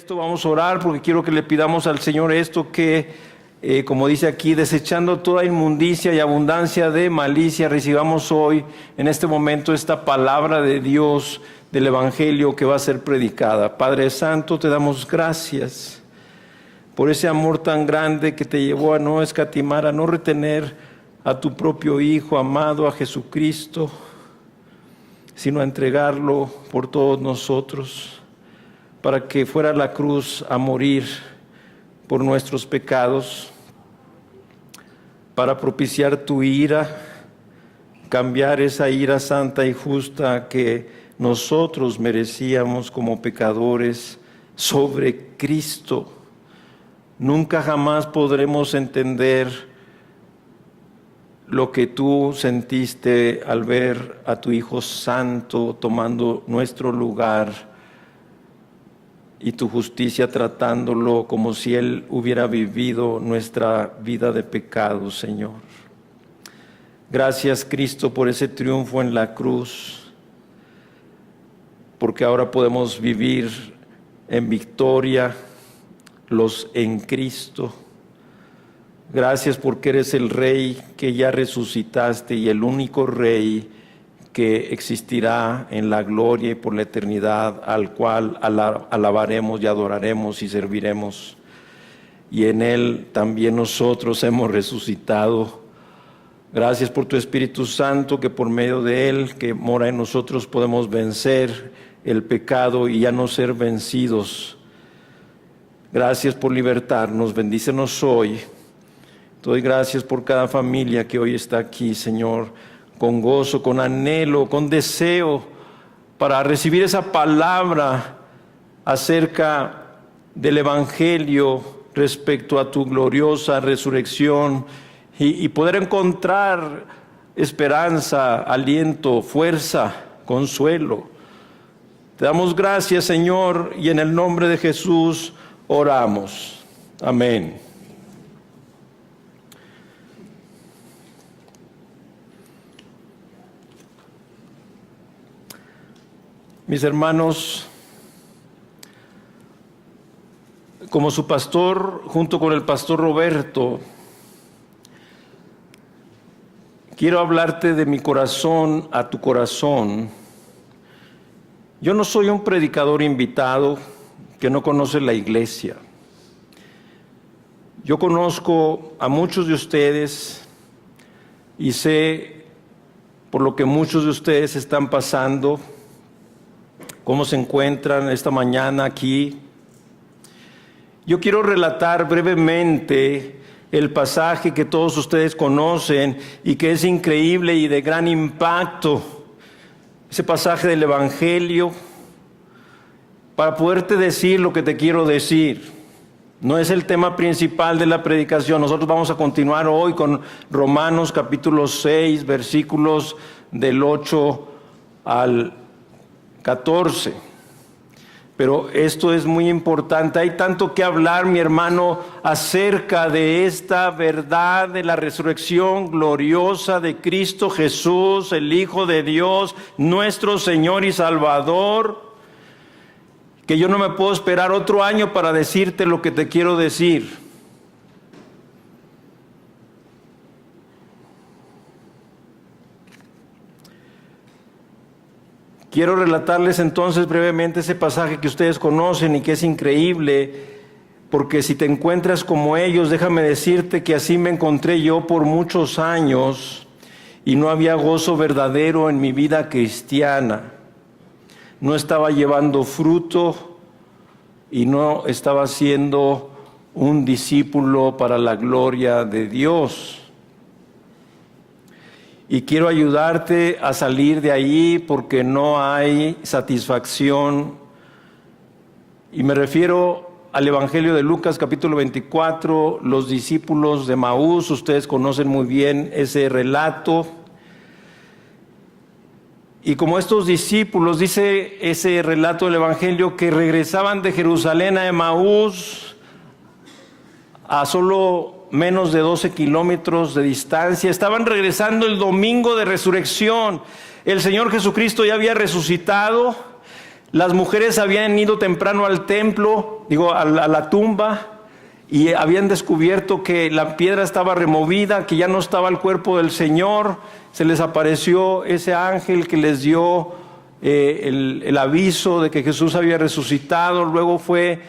esto, vamos a orar porque quiero que le pidamos al Señor esto que, como dice aquí, desechando toda inmundicia y abundancia de malicia, recibamos hoy, en este momento, esta palabra de Dios, del Evangelio que va a ser predicada. Padre Santo, te damos gracias por ese amor tan grande que te llevó a no escatimar, a no retener a tu propio Hijo amado, a Jesucristo, sino a entregarlo por todos nosotros, para que fuera a la cruz a morir por nuestros pecados, para propiciar tu ira, cambiar esa ira santa y justa que nosotros merecíamos como pecadores sobre Cristo. Nunca jamás podremos entender lo que tú sentiste al ver a tu Hijo Santo tomando nuestro lugar y tu justicia tratándolo como si Él hubiera vivido nuestra vida de pecado, Señor. Gracias, Cristo, por ese triunfo en la cruz, porque ahora podemos vivir en victoria los en Cristo. Gracias porque eres el Rey que ya resucitaste y el único Rey que existirá en la gloria y por la eternidad, al cual alabaremos y adoraremos y serviremos. Y en Él también nosotros hemos resucitado. Gracias por tu Espíritu Santo, que por medio de Él, que mora en nosotros, podemos vencer el pecado y ya no ser vencidos. Gracias por libertarnos, bendícenos hoy. Te doy gracias por cada familia que hoy está aquí, Señor, con gozo, con anhelo, con deseo para recibir esa palabra acerca del Evangelio respecto a tu gloriosa resurrección y poder encontrar esperanza, aliento, fuerza, consuelo. Te damos gracias, Señor, y en el nombre de Jesús oramos. Amén. Mis hermanos, como su pastor, junto con el pastor Roberto, quiero hablarte de mi corazón a tu corazón. Yo no soy un predicador invitado que no conoce la iglesia. Yo conozco a muchos de ustedes y sé por lo que muchos de ustedes están pasando, cómo se encuentran esta mañana aquí. Yo quiero relatar brevemente el pasaje que todos ustedes conocen y que es increíble y de gran impacto, ese pasaje del Evangelio, para poderte decir lo que te quiero decir. No es el tema principal de la predicación. Nosotros vamos a continuar hoy con Romanos capítulo 6, versículos del 8 al 14. Pero esto es muy importante. Hay tanto que hablar, mi hermano, acerca de esta verdad de la resurrección gloriosa de Cristo Jesús, el Hijo de Dios, nuestro Señor y Salvador, que yo no me puedo esperar otro año para decirte lo que te quiero decir. Quiero relatarles entonces brevemente ese pasaje que ustedes conocen y que es increíble, porque si te encuentras como ellos, déjame decirte que así me encontré yo por muchos años y no había gozo verdadero en mi vida cristiana. No estaba llevando fruto y no estaba siendo un discípulo para la gloria de Dios. Y quiero ayudarte a salir de ahí porque no hay satisfacción. Y me refiero al Evangelio de Lucas capítulo 24, los discípulos de Emaús. Ustedes conocen muy bien ese relato. Y como estos discípulos, dice ese relato del Evangelio, que regresaban de Jerusalén a Emaús a solo menos de 12 kilómetros de distancia. Estaban regresando el domingo de resurrección. El Señor Jesucristo ya había resucitado. Las mujeres habían ido temprano al templo, a la tumba, y habían descubierto que la piedra estaba removida, que ya no estaba el cuerpo del Señor. Se les apareció ese ángel que les dio el aviso de que Jesús había resucitado. Luego fue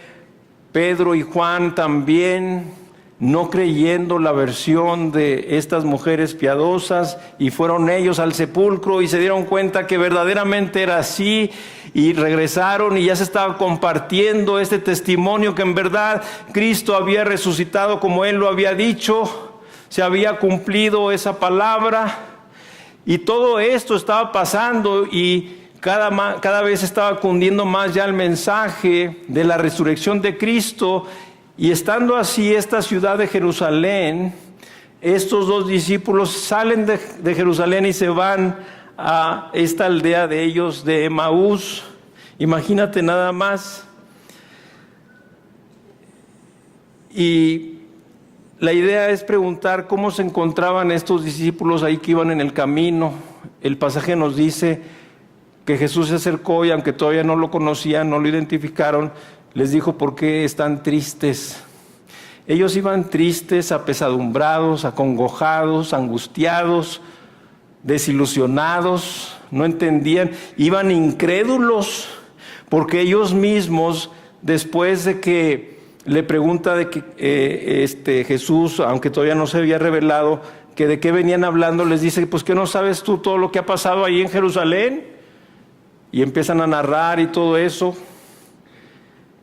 Pedro y Juan también, no creyendo la versión de estas mujeres piadosas, y fueron ellos al sepulcro y se dieron cuenta que verdaderamente era así, y regresaron y ya se estaba compartiendo este testimonio que en verdad Cristo había resucitado como Él lo había dicho, se había cumplido esa palabra, y todo esto estaba pasando, y cada vez estaba cundiendo más ya el mensaje de la resurrección de Cristo. Y estando así esta ciudad de Jerusalén, estos dos discípulos salen de Jerusalén y se van a esta aldea de ellos, de Emaús. Imagínate nada más. Y la idea es preguntar cómo se encontraban estos discípulos ahí que iban en el camino. El pasaje nos dice que Jesús se acercó y aunque todavía no lo conocían, no lo identificaron, les dijo: ¿por qué están tristes? Ellos iban tristes, apesadumbrados, acongojados, angustiados, desilusionados, no entendían, iban incrédulos, porque ellos mismos, después de que le pregunta de que Jesús, aunque todavía no se había revelado, que de qué venían hablando, les dice: pues ¿qué no sabes tú todo lo que ha pasado ahí en Jerusalén? Y empiezan a narrar y todo eso.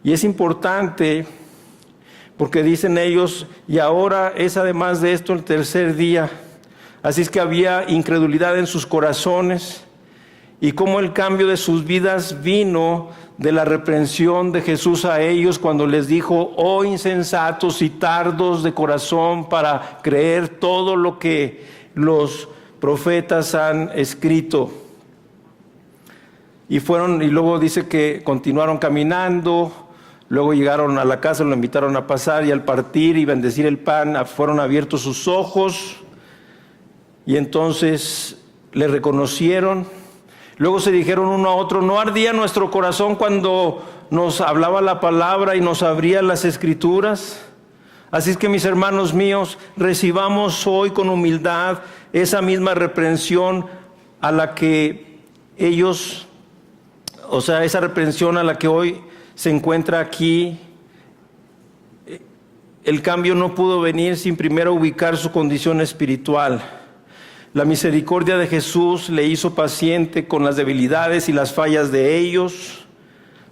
Y es importante porque dicen ellos: y ahora es además de esto el tercer día. Así es que había incredulidad en sus corazones, y cómo el cambio de sus vidas vino de la reprensión de Jesús a ellos cuando les dijo: oh insensatos y tardos de corazón para creer todo lo que los profetas han escrito. Y luego dice que continuaron caminando, luego llegaron a la casa, lo invitaron a pasar, y al partir y bendecir el pan, fueron abiertos sus ojos, y entonces le reconocieron. Luego se dijeron uno a otro: ¿no ardía nuestro corazón cuando nos hablaba la palabra y nos abría las Escrituras? Así es que, mis hermanos míos, recibamos hoy con humildad esa misma reprensión a la que ellos... esa reprensión a la que hoy se encuentra aquí. El cambio no pudo venir sin primero ubicar su condición espiritual. La misericordia de Jesús le hizo paciente con las debilidades y las fallas de ellos,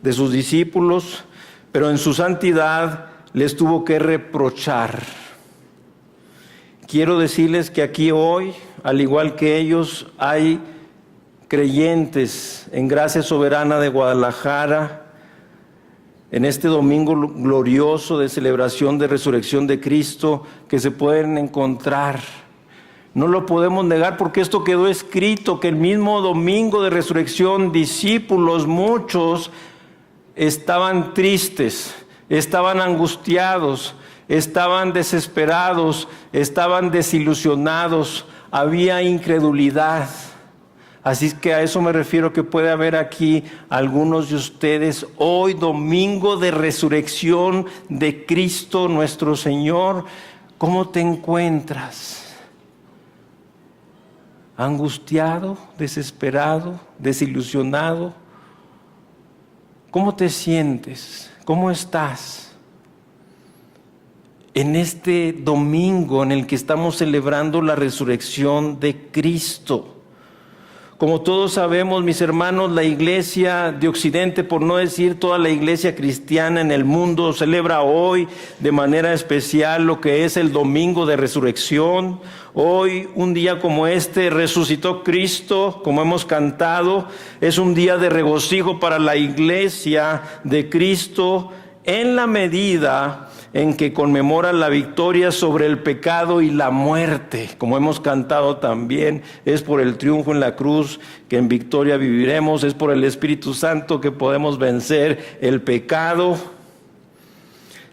de sus discípulos, pero en su santidad les tuvo que reprochar. Quiero decirles que aquí hoy, al igual que ellos, hay creyentes en Gracia Soberana de Guadalajara, en este domingo glorioso de celebración de resurrección de Cristo, que se pueden encontrar. No lo podemos negar porque esto quedó escrito, que el mismo domingo de resurrección, discípulos, muchos, estaban tristes, estaban angustiados, estaban desesperados, estaban desilusionados, había incredulidad. Así que a eso me refiero, que puede haber aquí algunos de ustedes hoy, domingo de resurrección de Cristo nuestro Señor. ¿Cómo te encuentras? ¿Angustiado, desesperado, desilusionado? ¿Cómo te sientes? ¿Cómo estás? En este domingo en el que estamos celebrando la resurrección de Cristo. Como todos sabemos, mis hermanos, la iglesia de Occidente, por no decir toda la iglesia cristiana en el mundo, celebra hoy de manera especial lo que es el domingo de resurrección. Hoy, un día como este, resucitó Cristo, como hemos cantado. Es un día de regocijo para la iglesia de Cristo, en la medida en que conmemora la victoria sobre el pecado y la muerte. Como hemos cantado también, es por el triunfo en la cruz que en victoria viviremos, es por el Espíritu Santo que podemos vencer el pecado.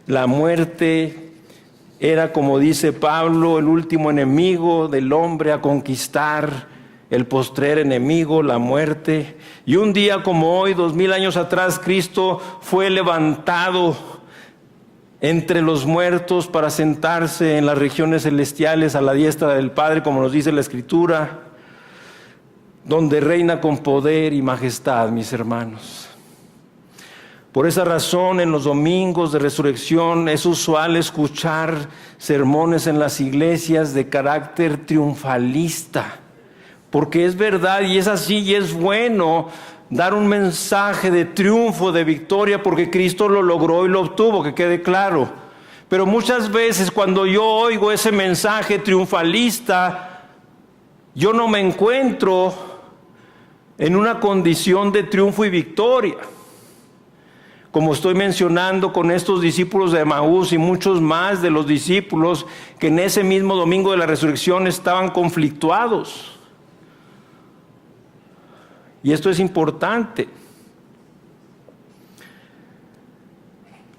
La muerte era, como dice Pablo, el último enemigo del hombre a conquistar. el postrer enemigo, la muerte. Y un día como hoy, 2000 años atrás, Cristo fue levantado entre los muertos para sentarse en las regiones celestiales a la diestra del Padre, como nos dice la Escritura, donde reina con poder y majestad, mis hermanos. Por esa razón, en los domingos de resurrección es usual escuchar sermones en las iglesias de carácter triunfalista, porque es verdad y es así y es bueno dar un mensaje de triunfo, de victoria, porque Cristo lo logró y lo obtuvo, que quede claro. Pero muchas veces cuando yo oigo ese mensaje triunfalista, yo no me encuentro en una condición de triunfo y victoria. Como estoy mencionando con estos discípulos de Emaús y muchos más de los discípulos que en ese mismo domingo de la resurrección estaban conflictuados. Y esto es importante.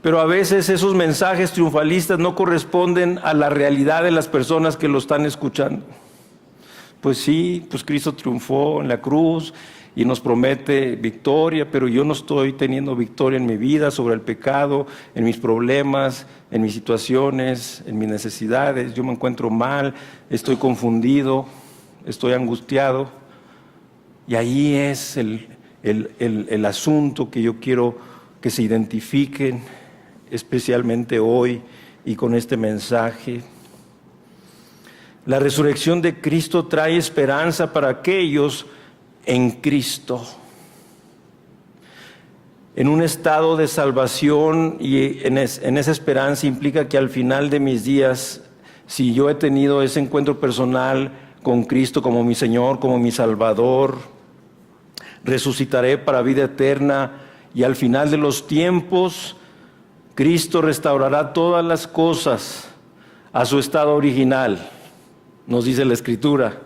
Pero a veces esos mensajes triunfalistas no corresponden a la realidad de las personas que lo están escuchando. Pues sí, pues Cristo triunfó en la cruz y nos promete victoria, pero yo no estoy teniendo victoria en mi vida sobre el pecado, en mis problemas, en mis situaciones, en mis necesidades. Yo me encuentro mal, estoy confundido, estoy angustiado. Y ahí es el asunto que yo quiero que se identifiquen, especialmente hoy y con este mensaje. La resurrección de Cristo trae esperanza para aquellos en Cristo, en un estado de salvación, y en esa esperanza implica que al final de mis días, si yo he tenido ese encuentro personal con Cristo como mi Señor, como mi Salvador, resucitaré para vida eterna, y al final de los tiempos Cristo restaurará todas las cosas a su estado original, nos dice la Escritura.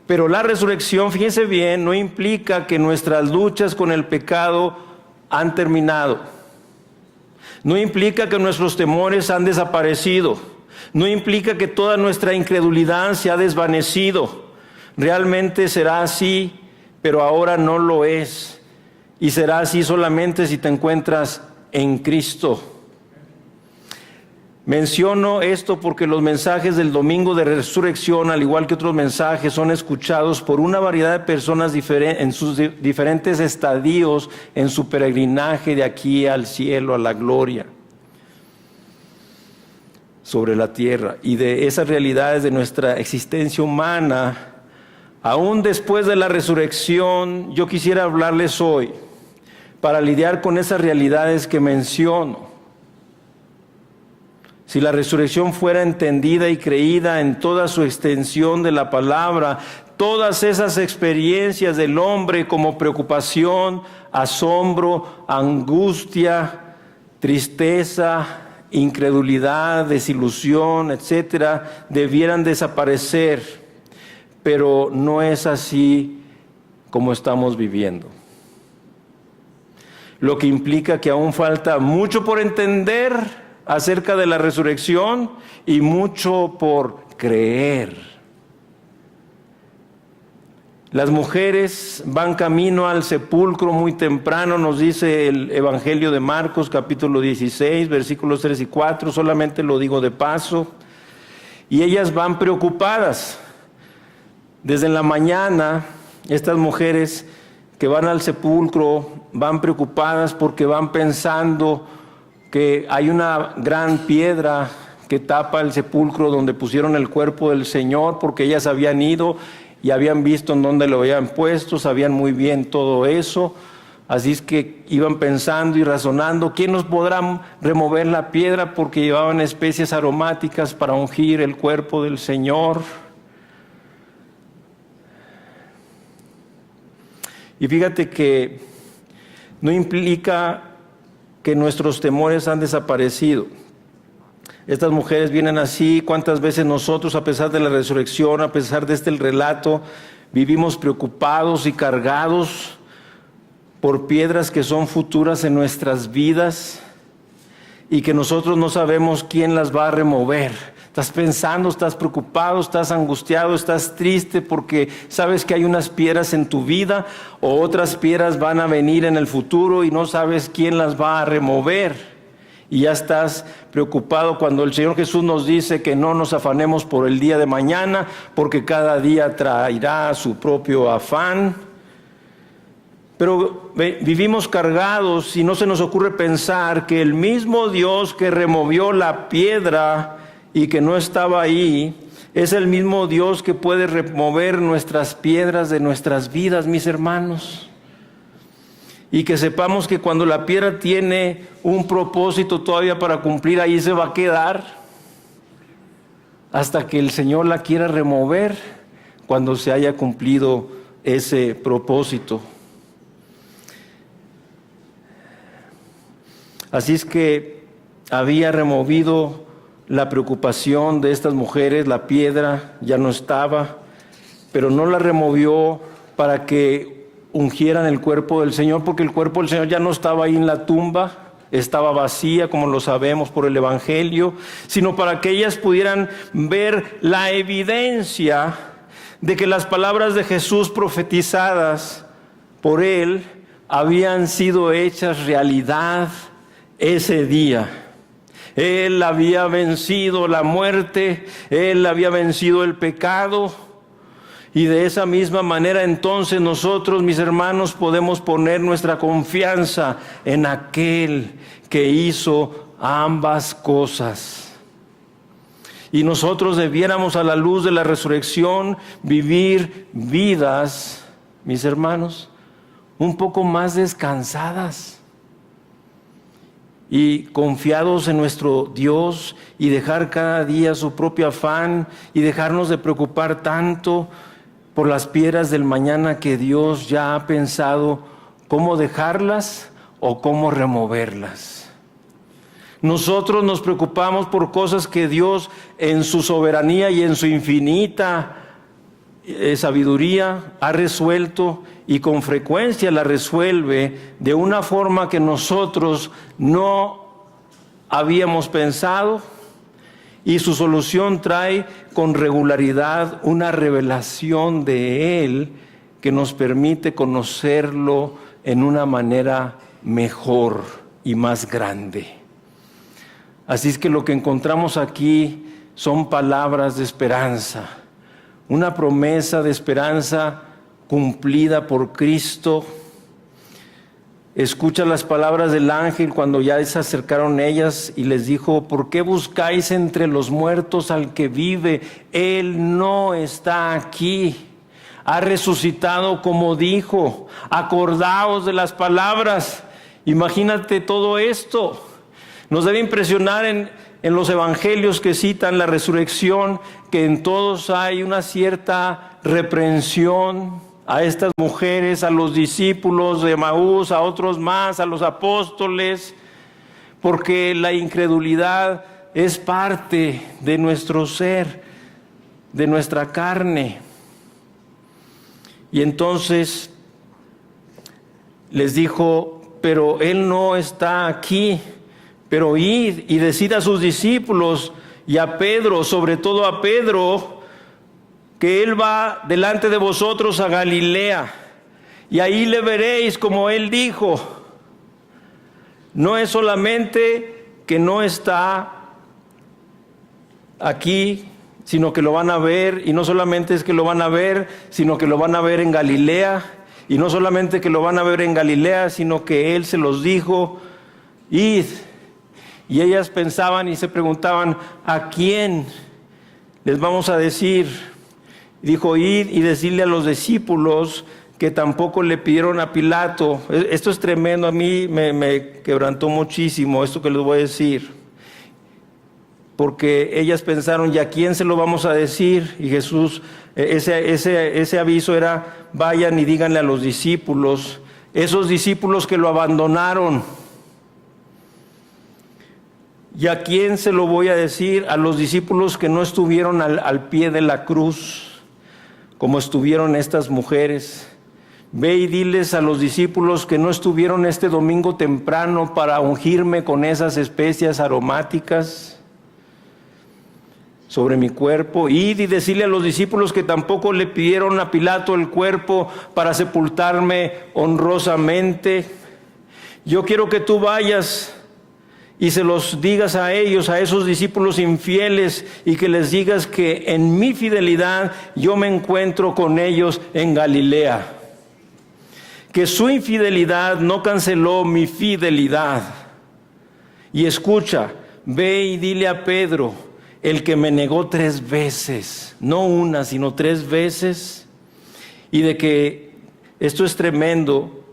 Pero la resurrección, fíjense bien, no implica que nuestras luchas con el pecado han terminado. No implica que nuestros temores han desaparecido. No implica que toda nuestra incredulidad se ha desvanecido. Realmente será así, pero ahora no lo es. Y será así solamente si te encuentras en Cristo. Menciono esto porque los mensajes del domingo de resurrección, al igual que otros mensajes, son escuchados por una variedad de personas en sus diferentes estadios en su peregrinaje de aquí al cielo, a la gloria sobre la tierra. Y de esas realidades de nuestra existencia humana, aún después de la resurrección, yo quisiera hablarles hoy para lidiar con esas realidades que menciono. Si la resurrección fuera entendida y creída en toda su extensión de la palabra, todas esas experiencias del hombre como preocupación, asombro, angustia, tristeza, incredulidad, desilusión, etcétera, debieran desaparecer, pero no es así como estamos viviendo. Lo que implica que aún falta mucho por entender acerca de la resurrección y mucho por creer. Las mujeres van camino al sepulcro muy temprano, nos dice el Evangelio de Marcos, capítulo 16, versículos 3 y 4, solamente lo digo de paso, y ellas van preocupadas. Desde la mañana, estas mujeres que van al sepulcro van preocupadas porque van pensando que hay una gran piedra que tapa el sepulcro donde pusieron el cuerpo del Señor, porque ellas habían ido y habían visto en dónde lo habían puesto, sabían muy bien todo eso. Así es que iban pensando y razonando, ¿quién nos podrá remover la piedra? Porque llevaban especies aromáticas para ungir el cuerpo del Señor. Y fíjate que no implica que nuestros temores han desaparecido. Estas mujeres vienen así. ¿Cuántas veces nosotros, a pesar de la resurrección, a pesar de este relato, vivimos preocupados y cargados por piedras que son futuras en nuestras vidas? y que nosotros no sabemos quién las va a remover. Estás pensando, estás preocupado, estás angustiado, estás triste porque sabes que hay unas piedras en tu vida o otras piedras van a venir en el futuro y no sabes quién las va a remover. Y ya estás preocupado cuando el Señor Jesús nos dice que no nos afanemos por el día de mañana, porque cada día traerá su propio afán. Pero vivimos cargados y no se nos ocurre pensar que el mismo Dios que removió la piedra y que no estaba ahí, es el mismo Dios que puede remover nuestras piedras de nuestras vidas, mis hermanos. Y que sepamos que cuando la piedra tiene un propósito todavía para cumplir, ahí se va a quedar hasta que el Señor la quiera remover cuando se haya cumplido ese propósito. Así es que había removido la preocupación de estas mujeres, la piedra ya no estaba, pero no la removió para que ungieran el cuerpo del Señor, porque el cuerpo del Señor ya no estaba ahí en la tumba, estaba vacía, como lo sabemos por el Evangelio, sino para que ellas pudieran ver la evidencia de que las palabras de Jesús profetizadas por Él habían sido hechas realidad ese día. Él había vencido la muerte, Él había vencido el pecado, y de esa misma manera entonces nosotros, mis hermanos, podemos poner nuestra confianza en aquel que hizo ambas cosas. Y nosotros debiéramos, a la luz de la resurrección, vivir vidas, mis hermanos, un poco más descansadas y confiados en nuestro Dios, y dejar cada día su propio afán y dejarnos de preocupar tanto por las piedras del mañana que Dios ya ha pensado cómo dejarlas o cómo removerlas. Nosotros nos preocupamos por cosas que Dios en su soberanía y en su infinita sabiduría ha resuelto, y con frecuencia la resuelve de una forma que nosotros no habíamos pensado, y su solución trae con regularidad una revelación de Él que nos permite conocerlo en una manera mejor y más grande. Así es que lo que encontramos aquí son palabras de esperanza, una promesa de esperanza cumplida por Cristo. Escucha las palabras del ángel cuando ya se acercaron ellas y les dijo: ¿por qué buscáis entre los muertos al que vive? Él no está aquí, ha resucitado como dijo. Acordaos de las palabras. Imagínate todo esto. Nos debe impresionar en los evangelios que citan la resurrección, que en todos hay una cierta reprensión a estas mujeres, a los discípulos de Emaús, a otros más, a los apóstoles, porque la incredulidad es parte de nuestro ser, de nuestra carne. Y entonces les dijo: pero Él no está aquí, pero id y decid a sus discípulos y a Pedro, sobre todo a Pedro, que Él va delante de vosotros a Galilea, y ahí le veréis como Él dijo. No es solamente que no está aquí, sino que lo van a ver, y no solamente es que lo van a ver, sino que lo van a ver en Galilea, y no solamente que lo van a ver en Galilea, sino que Él se los dijo: id. Y ellas pensaban y se preguntaban: ¿a quién les vamos a decir? Dijo: id y decirle a los discípulos que tampoco le pidieron a Pilato. Esto es tremendo, a mí me quebrantó muchísimo esto que les voy a decir. Porque ellas pensaron: ¿y a quién se lo vamos a decir? Y Jesús, ese aviso era: vayan y díganle a los discípulos, esos discípulos que lo abandonaron. ¿Y a quién se lo voy a decir? A los discípulos que no estuvieron al pie de la cruz, como estuvieron estas mujeres. Ve y diles a los discípulos que no estuvieron este domingo temprano para ungirme con esas especias aromáticas sobre mi cuerpo. Id y decirle a los discípulos que tampoco le pidieron a Pilato el cuerpo para sepultarme honrosamente. Yo quiero que tú vayas y se los digas a ellos, a esos discípulos infieles, y que les digas que en mi fidelidad yo me encuentro con ellos en Galilea. Que su infidelidad no canceló mi fidelidad. Y escucha, ve y dile a Pedro, el que me negó 3 veces, no una, sino 3 veces, y de que esto es tremendo,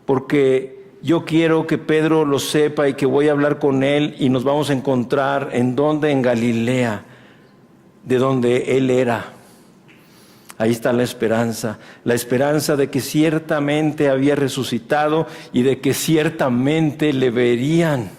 porque yo quiero que Pedro lo sepa y que voy a hablar con él y nos vamos a encontrar en donde, en Galilea, de donde él era. Ahí está la esperanza de que ciertamente había resucitado y de que ciertamente le verían.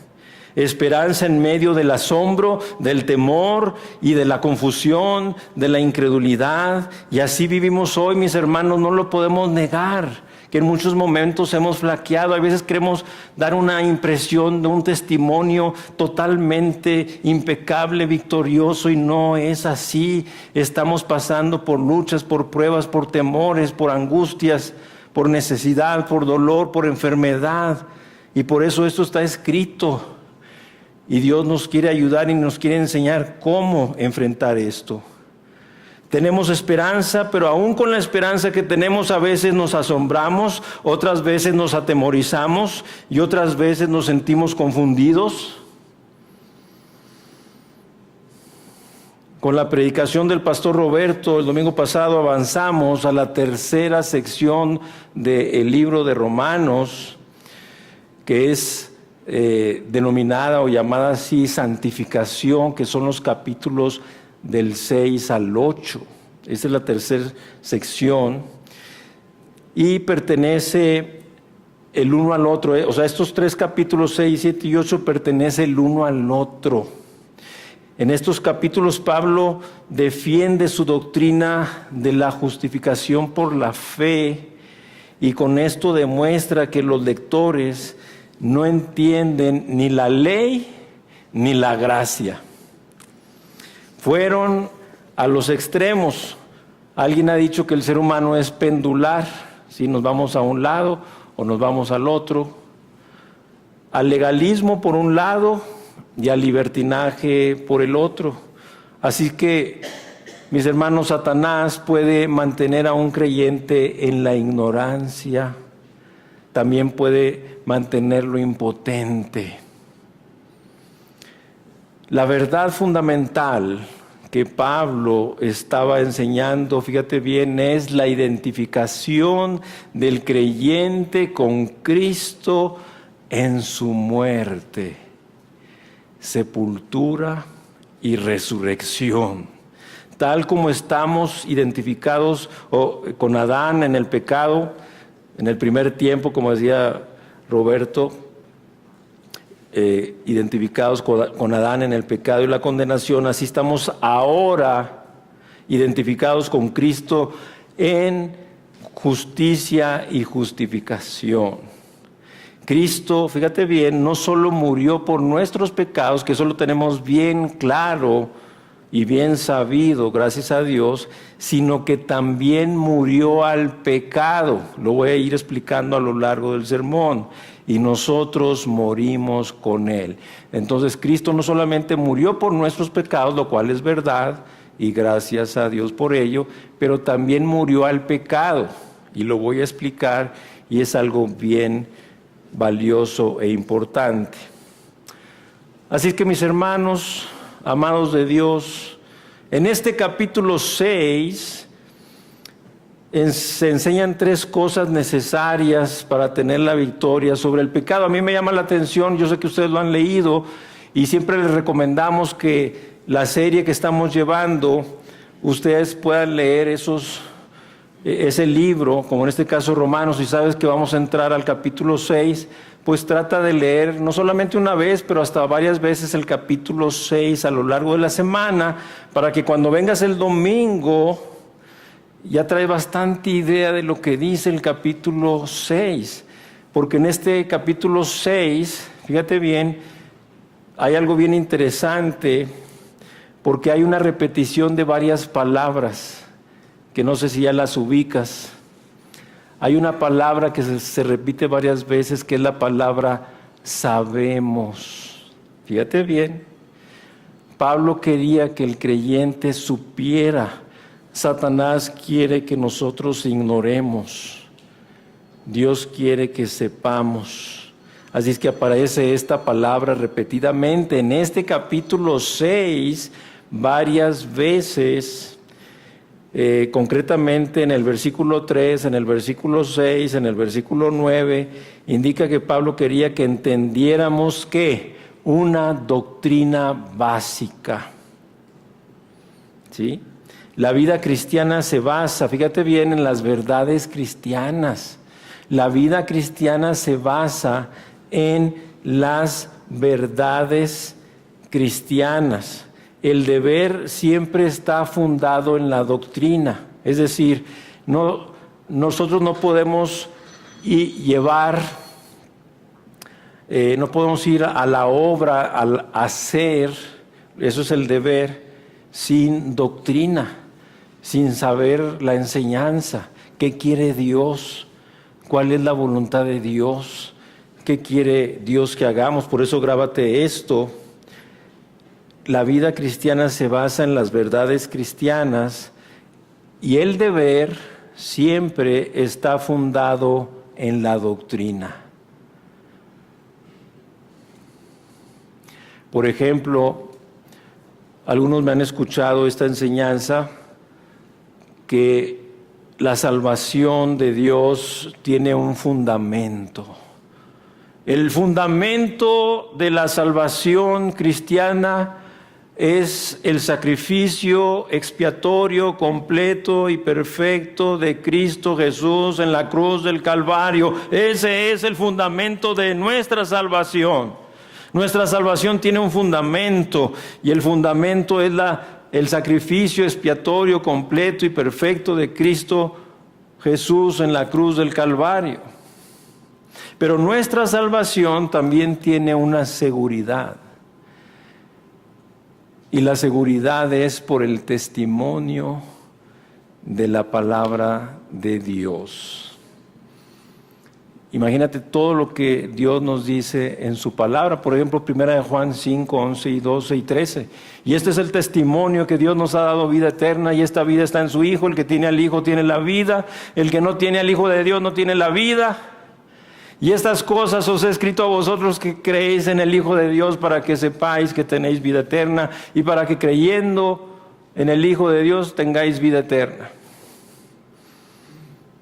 Esperanza en medio del asombro, del temor y de la confusión, de la incredulidad. Y así vivimos hoy, mis hermanos, no lo podemos negar. Que en muchos momentos hemos flaqueado, a veces queremos dar una impresión de un testimonio totalmente impecable, victorioso, y no es así. Estamos pasando por luchas, por pruebas, por temores, por angustias, por necesidad, por dolor, por enfermedad, y por eso esto está escrito, y Dios nos quiere ayudar y nos quiere enseñar cómo enfrentar esto. Tenemos esperanza, pero aún con la esperanza que tenemos a veces nos asombramos, otras veces nos atemorizamos y otras veces nos sentimos confundidos. Con la predicación del pastor Roberto el domingo pasado avanzamos a la 3ª sección del libro de Romanos, que es denominada o llamada así santificación, que son los capítulos del 6 al 8. Esta es la 3ª sección y pertenece el uno al otro, o sea, estos 3 capítulos 6, 7 y 8 pertenece el uno al otro. En estos capítulos Pablo defiende su doctrina de la justificación por la fe, y con esto demuestra que los lectores no entienden ni la ley ni la gracia. Fueron a los extremos. Alguien ha dicho que el ser humano es pendular, si nos vamos a un lado o nos vamos al otro, al legalismo por un lado y al libertinaje por el otro. Así que, mis hermanos, Satanás puede mantener a un creyente en la ignorancia, también puede mantenerlo impotente. La verdad fundamental que Pablo estaba enseñando, fíjate bien, es la identificación del creyente con Cristo en su muerte, sepultura y resurrección. Tal como estamos identificados con Adán en el pecado, en el primer tiempo, como decía Roberto, identificados con Adán en el pecado y la condenación, así estamos ahora identificados con Cristo en justicia y justificación. Cristo, fíjate bien, no solo murió por nuestros pecados, que eso lo tenemos bien claro y bien sabido, gracias a Dios, sino que también murió al pecado. Lo voy a ir explicando a lo largo del sermón. Y nosotros morimos con Él. Entonces Cristo no solamente murió por nuestros pecados, lo cual es verdad, y gracias a Dios por ello, pero también murió al pecado. Y lo voy a explicar, y es algo bien valioso e importante. Así que, mis hermanos, amados de Dios, en este capítulo 6 se enseñan 3 cosas necesarias para tener la victoria sobre el pecado. A mí me llama la atención, yo sé que ustedes lo han leído, y siempre les recomendamos que la serie que estamos llevando, ustedes puedan leer ese libro, como en este caso Romanos, y sabes que vamos a entrar al capítulo 6, pues trata de leer no solamente una vez, pero hasta varias veces el capítulo 6 a lo largo de la semana, para que cuando vengas el domingo ya trae bastante idea de lo que dice el capítulo 6, porque en este capítulo 6, fíjate bien, hay algo bien interesante, porque hay una repetición de varias palabras, que no sé si ya las ubicas. Hay una palabra que se repite varias veces, que es la palabra sabemos. Fíjate bien, Pablo quería que el creyente supiera. Satanás quiere que nosotros ignoremos. Dios quiere que sepamos. Así es que aparece esta palabra repetidamente en este capítulo 6 varias veces. Concretamente en el versículo 3, en el versículo 6, en el versículo 9, indica que Pablo quería que entendiéramos que una doctrina básica. ¿Sí? La vida cristiana se basa, fíjate bien, en las verdades cristianas. La vida cristiana se basa en las verdades cristianas. El deber siempre está fundado en la doctrina. Es decir, nosotros no podemos llevar, no podemos ir a la obra, al hacer, eso es el deber, sin doctrina, sin saber la enseñanza. ¿Qué quiere Dios? ¿Cuál es la voluntad de Dios? ¿Qué quiere Dios que hagamos? Por eso grábate esto. La vida cristiana se basa en las verdades cristianas y el deber siempre está fundado en la doctrina. Por ejemplo, algunos me han escuchado esta enseñanza que la salvación de Dios tiene un fundamento. El fundamento de la salvación cristiana es el sacrificio expiatorio, completo y perfecto de Cristo Jesús en la cruz del Calvario. Ese es el fundamento de nuestra salvación. Nuestra salvación tiene un fundamento y el fundamento es el sacrificio expiatorio, completo y perfecto de Cristo Jesús en la cruz del Calvario. Pero nuestra salvación también tiene una seguridad. Y la seguridad es por el testimonio de la palabra de Dios. Imagínate todo lo que Dios nos dice en su palabra. Por ejemplo, 1 Juan 5, 11 y 12 y 13. Y este es el testimonio que Dios nos ha dado vida eterna y esta vida está en su Hijo. El que tiene al Hijo tiene la vida. El que no tiene al Hijo de Dios no tiene la vida. Y estas cosas os he escrito a vosotros que creéis en el Hijo de Dios para que sepáis que tenéis vida eterna y para que creyendo en el Hijo de Dios tengáis vida eterna.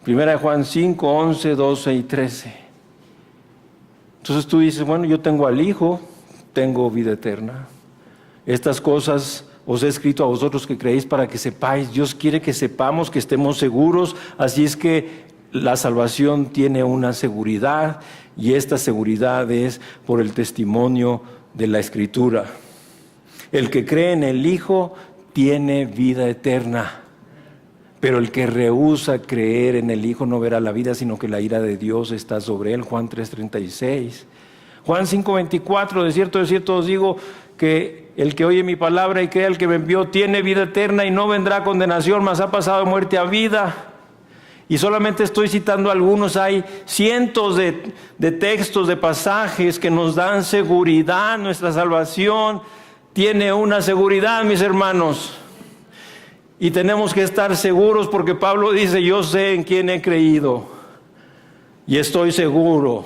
1 Juan 5, 11, 12 y 13. Entonces tú dices, bueno, yo tengo al Hijo, tengo vida eterna. Estas cosas os he escrito a vosotros que creéis para que sepáis. Dios quiere que sepamos, que estemos seguros, así es que la salvación tiene una seguridad y esta seguridad es por el testimonio de la Escritura. El que cree en el Hijo tiene vida eterna, pero el que rehúsa creer en el Hijo no verá la vida, sino que la ira de Dios está sobre él. Juan 3:36. Juan 5:24, de cierto os digo que el que oye mi palabra y cree al que me envió tiene vida eterna y no vendrá a condenación, mas ha pasado de muerte a vida. Y solamente estoy citando algunos, hay cientos de textos, de pasajes que nos dan seguridad. Nuestra salvación tiene una seguridad, mis hermanos. Y tenemos que estar seguros porque Pablo dice, yo sé en quién he creído y estoy seguro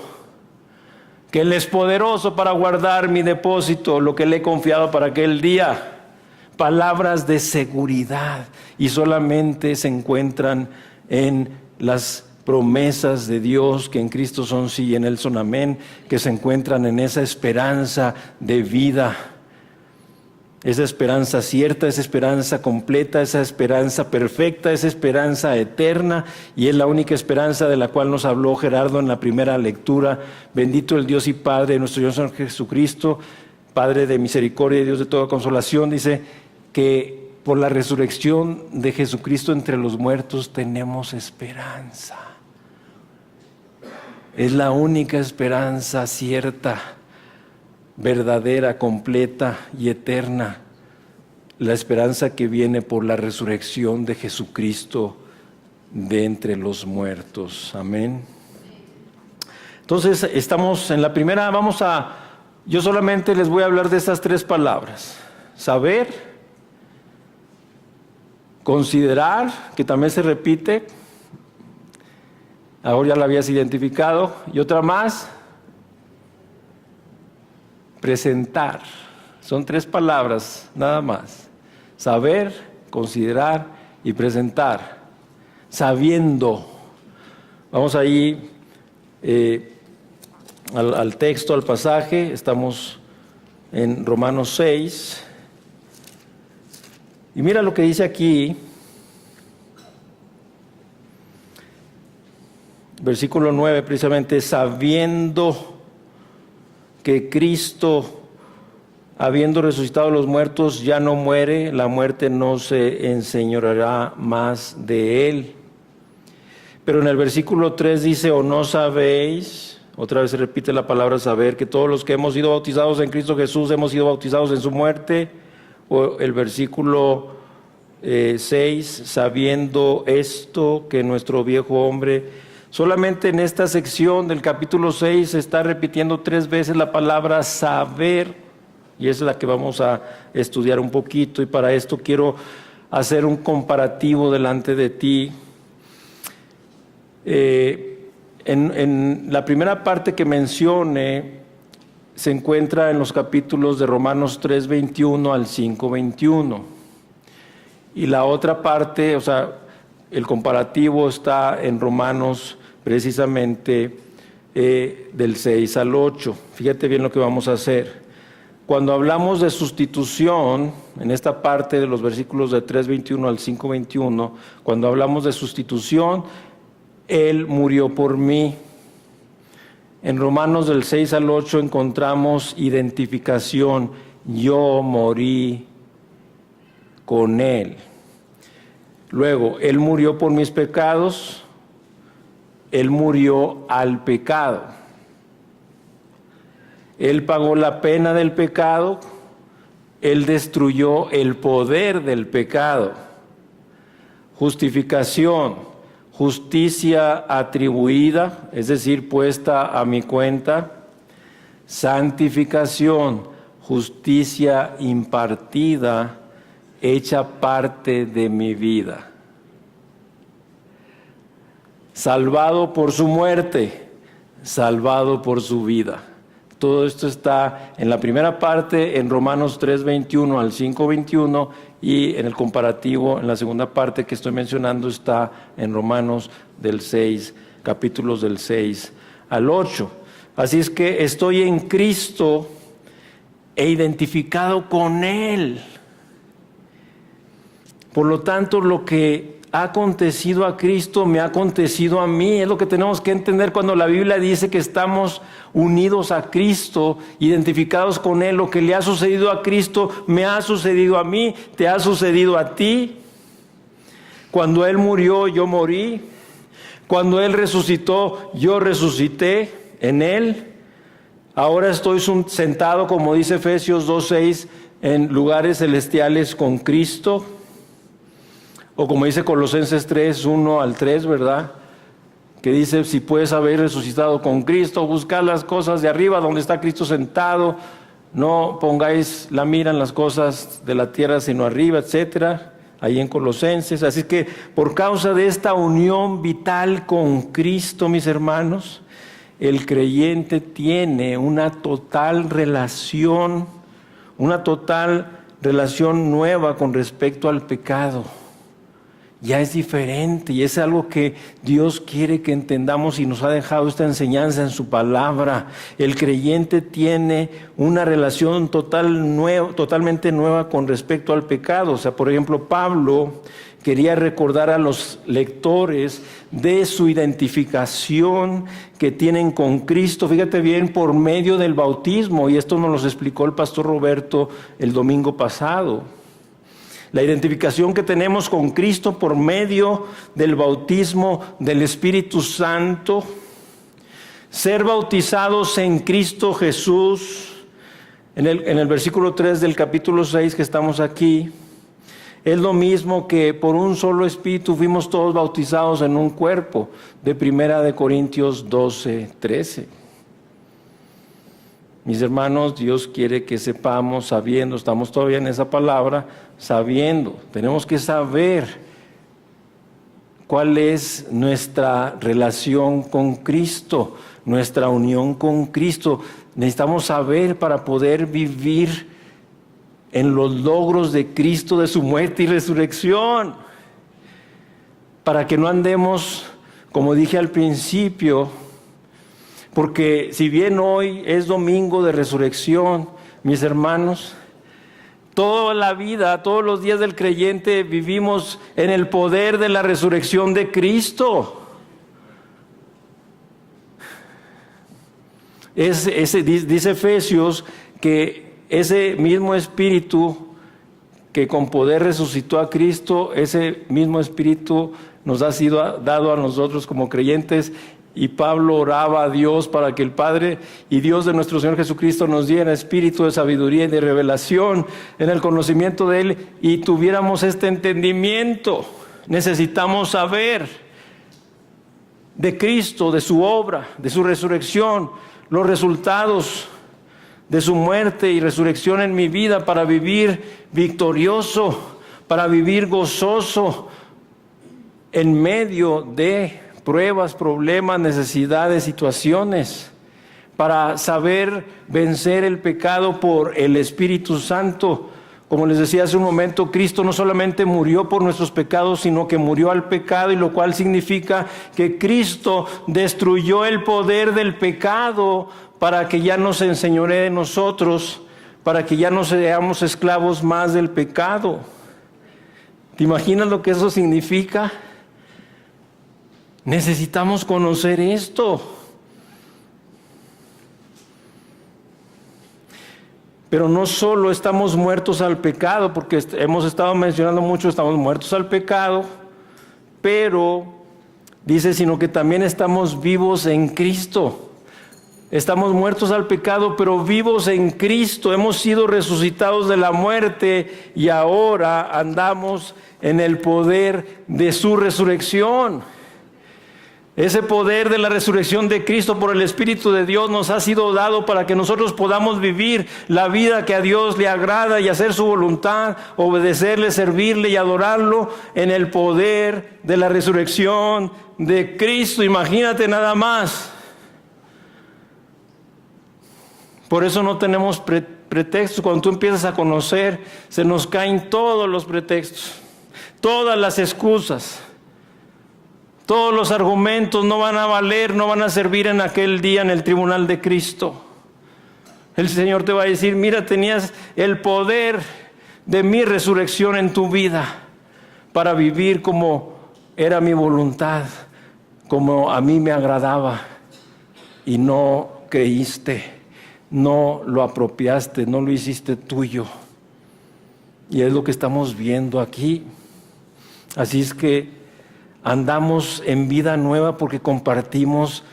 que Él es poderoso para guardar mi depósito, lo que le he confiado para aquel día. Palabras de seguridad y solamente se encuentran en las promesas de Dios que en Cristo son sí y en Él son amén, que se encuentran en esa esperanza de vida, esa esperanza cierta, esa esperanza completa, esa esperanza perfecta, esa esperanza eterna, y es la única esperanza de la cual nos habló Gerardo en la primera lectura. Bendito el Dios y Padre de nuestro Señor Jesucristo, Padre de misericordia y Dios de toda consolación, dice que por la resurrección de Jesucristo entre los muertos tenemos esperanza. Es la única esperanza cierta, verdadera, completa y eterna. La esperanza que viene por la resurrección de Jesucristo de entre los muertos. Amén. Entonces, estamos en la primera, yo solamente les voy a hablar de estas tres palabras. Saber, considerar, que también se repite, ahora ya la habías identificado, y otra más, presentar. Son tres palabras, nada más. Saber, considerar y presentar. Sabiendo. Vamos ahí al texto, al pasaje. Estamos en Romanos 6. Y mira lo que dice aquí. Versículo 9, precisamente, sabiendo que Cristo, habiendo resucitado a los muertos, ya no muere, la muerte no se enseñoreará más de él. Pero en el versículo 3 dice, o no sabéis, otra vez se repite la palabra saber, que todos los que hemos sido bautizados en Cristo Jesús hemos sido bautizados en su muerte. O el versículo 6, sabiendo esto, que nuestro viejo hombre, solamente en esta sección del capítulo 6 se está repitiendo 3 veces la palabra saber, y esa es la que vamos a estudiar un poquito, y para esto quiero hacer un comparativo delante de ti. En la primera parte que mencione se encuentra en los capítulos de Romanos 3:21 al 5:21, y la otra parte, o sea, el comparativo está en Romanos precisamente del 6 al 8. Fíjate bien lo que vamos a hacer. Cuando hablamos de sustitución, en esta parte de los versículos de 3:21 al 5:21, cuando hablamos de sustitución, Él murió por mí. En Romanos del 6 al 8 encontramos identificación. Yo morí con Él. Luego, Él murió por mis pecados. Él murió al pecado. Él pagó la pena del pecado. Él destruyó el poder del pecado. Justificación, justicia atribuida, es decir, puesta a mi cuenta. Santificación, justicia impartida, hecha parte de mi vida. Salvado por su muerte, salvado por su vida. Todo esto está en la primera parte, en Romanos 3:21 al 5:21, y en el comparativo, en la segunda parte que estoy mencionando, está en Romanos del 6, capítulos del 6 al 8. Así es que estoy en Cristo e identificado con Él. Por lo tanto, lo que ha acontecido a Cristo me ha acontecido a mí. Es lo que tenemos que entender cuando la Biblia dice que estamos unidos a Cristo, identificados con Él. Lo que le ha sucedido a Cristo me ha sucedido a mí, te ha sucedido a ti. Cuando Él murió, yo morí. Cuando Él resucitó, yo resucité en Él. Ahora estoy sentado, como dice Efesios 2:6, en lugares celestiales con Cristo. O como dice Colosenses 3:1 al 3, ¿verdad? Que dice, si puedes haber resucitado con Cristo, buscad las cosas de arriba donde está Cristo sentado, no pongáis la mira en las cosas de la tierra sino arriba, etcétera, ahí en Colosenses. Así que por causa de esta unión vital con Cristo, mis hermanos, el creyente tiene una total relación nueva con respecto al pecado. Ya es diferente, y es algo que Dios quiere que entendamos y nos ha dejado esta enseñanza en su palabra. El creyente tiene una relación totalmente nueva con respecto al pecado. O sea, por ejemplo, Pablo quería recordar a los lectores de su identificación que tienen con Cristo, fíjate bien, por medio del bautismo, y esto nos lo explicó el pastor Roberto el domingo pasado. La identificación que tenemos con Cristo por medio del bautismo del Espíritu Santo. Ser bautizados en Cristo Jesús. En el versículo 3 del capítulo 6 que estamos aquí, es lo mismo que por un solo Espíritu fuimos todos bautizados en un cuerpo, de 1 Corintios 12:13. Mis hermanos, Dios quiere que sepamos, sabiendo, estamos todavía en esa palabra, sabiendo, tenemos que saber cuál es nuestra relación con Cristo, nuestra unión con Cristo. Necesitamos saber para poder vivir en los logros de Cristo, de su muerte y resurrección. Para que no andemos, como dije al principio, porque si bien hoy es domingo de resurrección, mis hermanos, toda la vida, todos los días del creyente vivimos en el poder de la resurrección de Cristo. Dice Efesios que ese mismo Espíritu que con poder resucitó a Cristo, ese mismo Espíritu nos ha sido dado a nosotros como creyentes, y Pablo oraba a Dios para que el Padre y Dios de nuestro Señor Jesucristo nos diera espíritu de sabiduría y de revelación en el conocimiento de Él y tuviéramos este entendimiento. Necesitamos saber de Cristo, de su obra, de su resurrección, los resultados de su muerte y resurrección en mi vida para vivir victorioso, para vivir gozoso en medio de pruebas, problemas, necesidades, situaciones, para saber vencer el pecado por el Espíritu Santo. Como les decía hace un momento, Cristo no solamente murió por nuestros pecados, sino que murió al pecado, y lo cual significa que Cristo destruyó el poder del pecado para que ya no se enseñoree de nosotros, para que ya no seamos esclavos más del pecado. ¿Te imaginas lo que eso significa? Necesitamos conocer esto. Pero no solo estamos muertos al pecado, porque hemos estado mencionando mucho, estamos muertos al pecado, pero dice, sino que también estamos vivos en Cristo. Estamos muertos al pecado, pero vivos en Cristo. Hemos sido resucitados de la muerte y ahora andamos en el poder de su resurrección. Ese poder de la resurrección de Cristo por el Espíritu de Dios nos ha sido dado para que nosotros podamos vivir la vida que a Dios le agrada y hacer su voluntad, obedecerle, servirle y adorarlo en el poder de la resurrección de Cristo. Imagínate nada más. Por eso no tenemos pretextos. Cuando tú empiezas a conocer, se nos caen todos los pretextos, todas las excusas. Todos los argumentos no van a valer, no van a servir en aquel día en el tribunal de Cristo. El Señor te va a decir, mira, tenías el poder de mi resurrección en tu vida para vivir como era mi voluntad, como a mí me agradaba, y no creíste, no lo apropiaste, no lo hiciste tuyo. Y es lo que estamos viendo aquí. Así es que andamos en vida nueva porque compartimos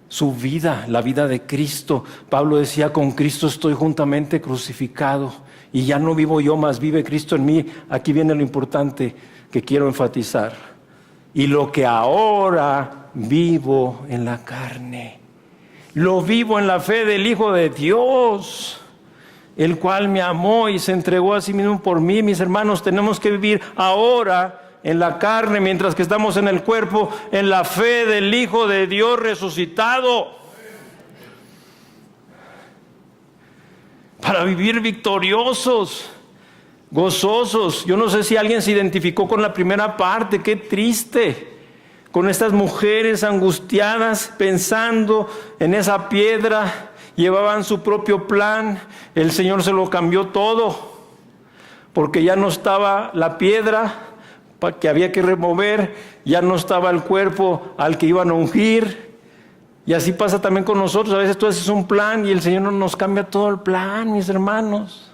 su vida, la vida de Cristo. Pablo decía, con Cristo estoy juntamente crucificado y ya no vivo yo, mas vive Cristo en mí. Aquí viene lo importante que quiero enfatizar. Y lo que ahora vivo en la carne, lo vivo en la fe del Hijo de Dios, el cual me amó y se entregó a sí mismo por mí. Mis hermanos, tenemos que vivir ahora en la carne, mientras que estamos en el cuerpo, en la fe del Hijo de Dios resucitado, para vivir victoriosos, gozosos. Yo no sé si alguien se identificó con la primera parte, qué triste, con estas mujeres angustiadas, pensando en esa piedra, llevaban su propio plan, el Señor se lo cambió todo, porque ya no estaba la piedra que había que remover, ya no estaba el cuerpo al que iban a ungir. Y así pasa también con nosotros. A veces tú haces un plan y el Señor nos cambia todo el plan, mis hermanos.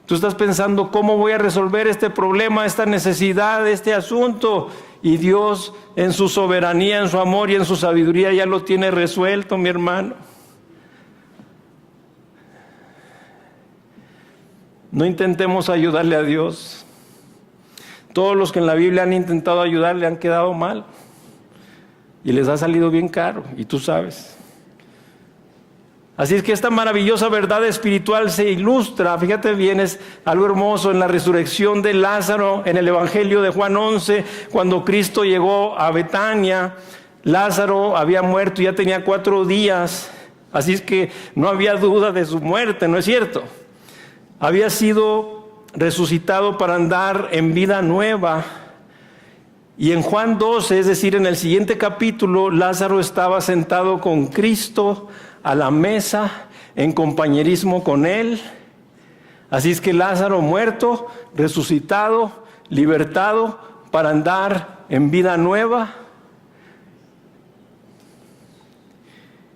Tú estás pensando, ¿cómo voy a resolver este problema, esta necesidad, este asunto? Y Dios, en su soberanía, en su amor y en su sabiduría, ya lo tiene resuelto, mi hermano. No intentemos ayudarle a Dios. Todos los que en la Biblia han intentado ayudarle han quedado mal. Y les ha salido bien caro, y tú sabes. Así es que esta maravillosa verdad espiritual se ilustra, fíjate bien, es algo hermoso en la resurrección de Lázaro, en el Evangelio de Juan 11, cuando Cristo llegó a Betania. Lázaro había muerto, ya tenía 4 días, así es que no había duda de su muerte, ¿no es cierto? Había sido resucitado para andar en vida nueva. Y en Juan 12, es decir, en el siguiente capítulo, Lázaro estaba sentado con Cristo a la mesa, en compañerismo con Él. Así es que Lázaro muerto, resucitado, libertado para andar en vida nueva,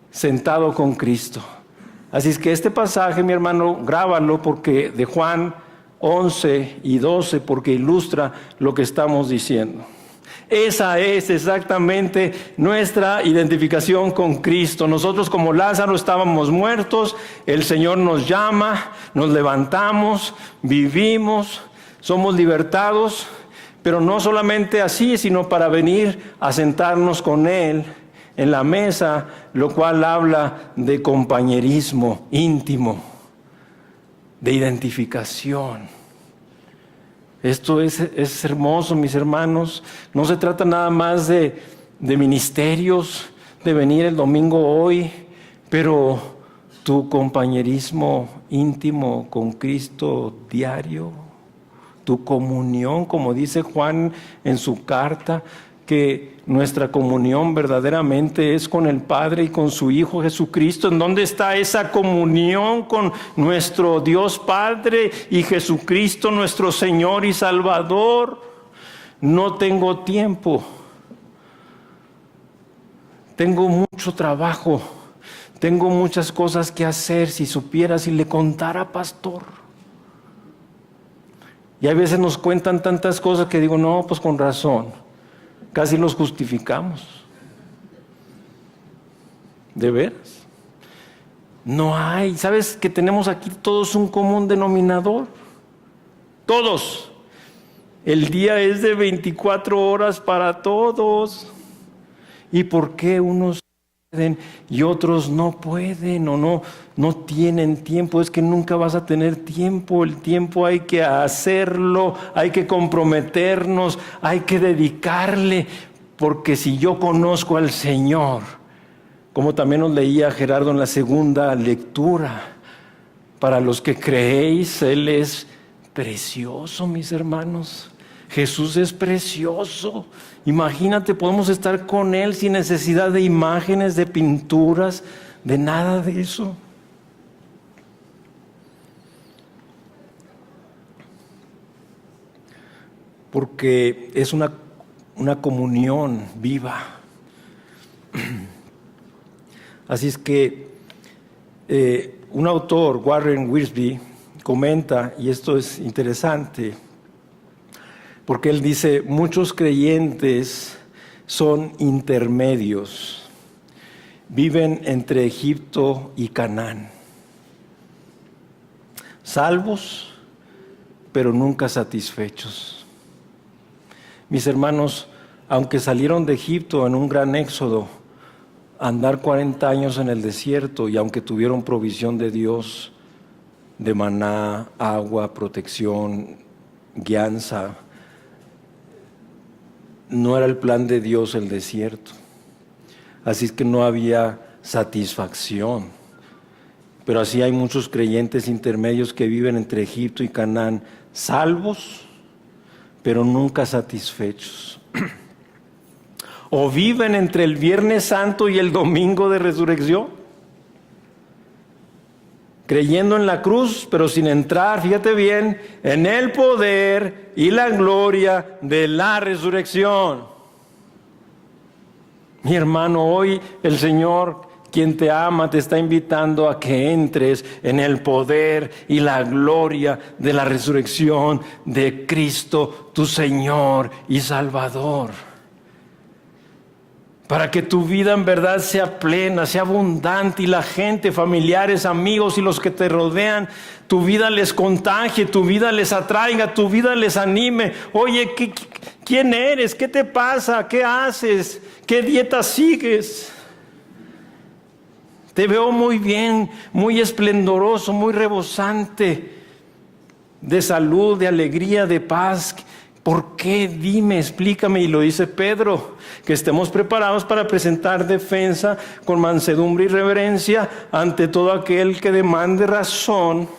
sentado con Cristo. Así es que este pasaje, mi hermano, grábalo porque de Juan 11 y 12, porque ilustra lo que estamos diciendo. Esa es exactamente nuestra identificación con Cristo. Nosotros como Lázaro estábamos muertos, el Señor nos llama, nos levantamos, vivimos, somos libertados, pero no solamente así, sino para venir a sentarnos con Él en la mesa, lo cual habla de compañerismo íntimo, de identificación. Esto es hermoso, mis hermanos. No se trata nada más de ministerios, de venir el domingo hoy, pero tu compañerismo íntimo con Cristo diario, tu comunión, como dice Juan en su carta, que nuestra comunión verdaderamente es con el Padre y con su Hijo Jesucristo. ¿En dónde está esa comunión con nuestro Dios Padre y Jesucristo, nuestro Señor y Salvador? No tengo tiempo. Tengo mucho trabajo. Tengo muchas cosas que hacer. Si supiera, si le contara, pastor. Y a veces nos cuentan tantas cosas que digo, no, pues con razón. Casi los justificamos. ¿De veras? No hay. ¿Sabes que tenemos aquí todos un común denominador? Todos. El día es de 24 horas para todos. ¿Y por qué unos pueden y otros no pueden o no tienen tiempo? Es que nunca vas a tener tiempo. El tiempo hay que hacerlo, hay que comprometernos, hay que dedicarle, porque si yo conozco al Señor, como también nos leía Gerardo en la segunda lectura, para los que creéis, Él es precioso, mis hermanos. Jesús es precioso. Imagínate, podemos estar con Él sin necesidad de imágenes, de pinturas, de nada de eso. Porque es una comunión viva. Así es que un autor, Warren Wiersbe, comenta, y esto es interesante, porque él dice, muchos creyentes son intermedios, viven entre Egipto y Canaán, salvos, pero nunca satisfechos. Mis hermanos, aunque salieron de Egipto en un gran éxodo, andar 40 años en el desierto, y aunque tuvieron provisión de Dios, de maná, agua, protección, guianza, no era el plan de Dios el desierto. Así es que no había satisfacción. Pero así hay muchos creyentes intermedios que viven entre Egipto y Canaán, salvos, pero nunca satisfechos. O viven entre el Viernes Santo y el Domingo de Resurrección, creyendo en la cruz, pero sin entrar, fíjate bien, en el poder y la gloria de la resurrección. Mi hermano, hoy el Señor quien te ama, te está invitando a que entres en el poder y la gloria de la resurrección de Cristo, tu Señor y Salvador. Para que tu vida en verdad sea plena, sea abundante y la gente, familiares, amigos y los que te rodean, tu vida les contagie, tu vida les atraiga, tu vida les anime. Oye, ¿quién eres? ¿Qué te pasa? ¿Qué haces? ¿Qué dieta sigues? Te veo muy bien, muy esplendoroso, muy rebosante de salud, de alegría, de paz. ¿Por qué? Dime, explícame. Y lo dice Pedro, que estemos preparados para presentar defensa con mansedumbre y reverencia ante todo aquel que demande razón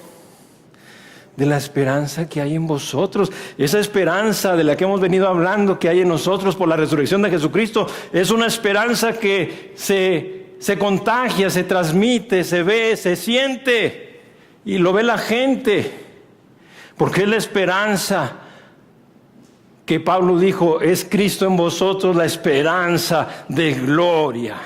de la esperanza que hay en vosotros. Esa esperanza de la que hemos venido hablando, que hay en nosotros por la resurrección de Jesucristo, es una esperanza que se contagia, se transmite, se ve, se siente y lo ve la gente, porque es la esperanza que Pablo dijo, es Cristo en vosotros, la esperanza de gloria.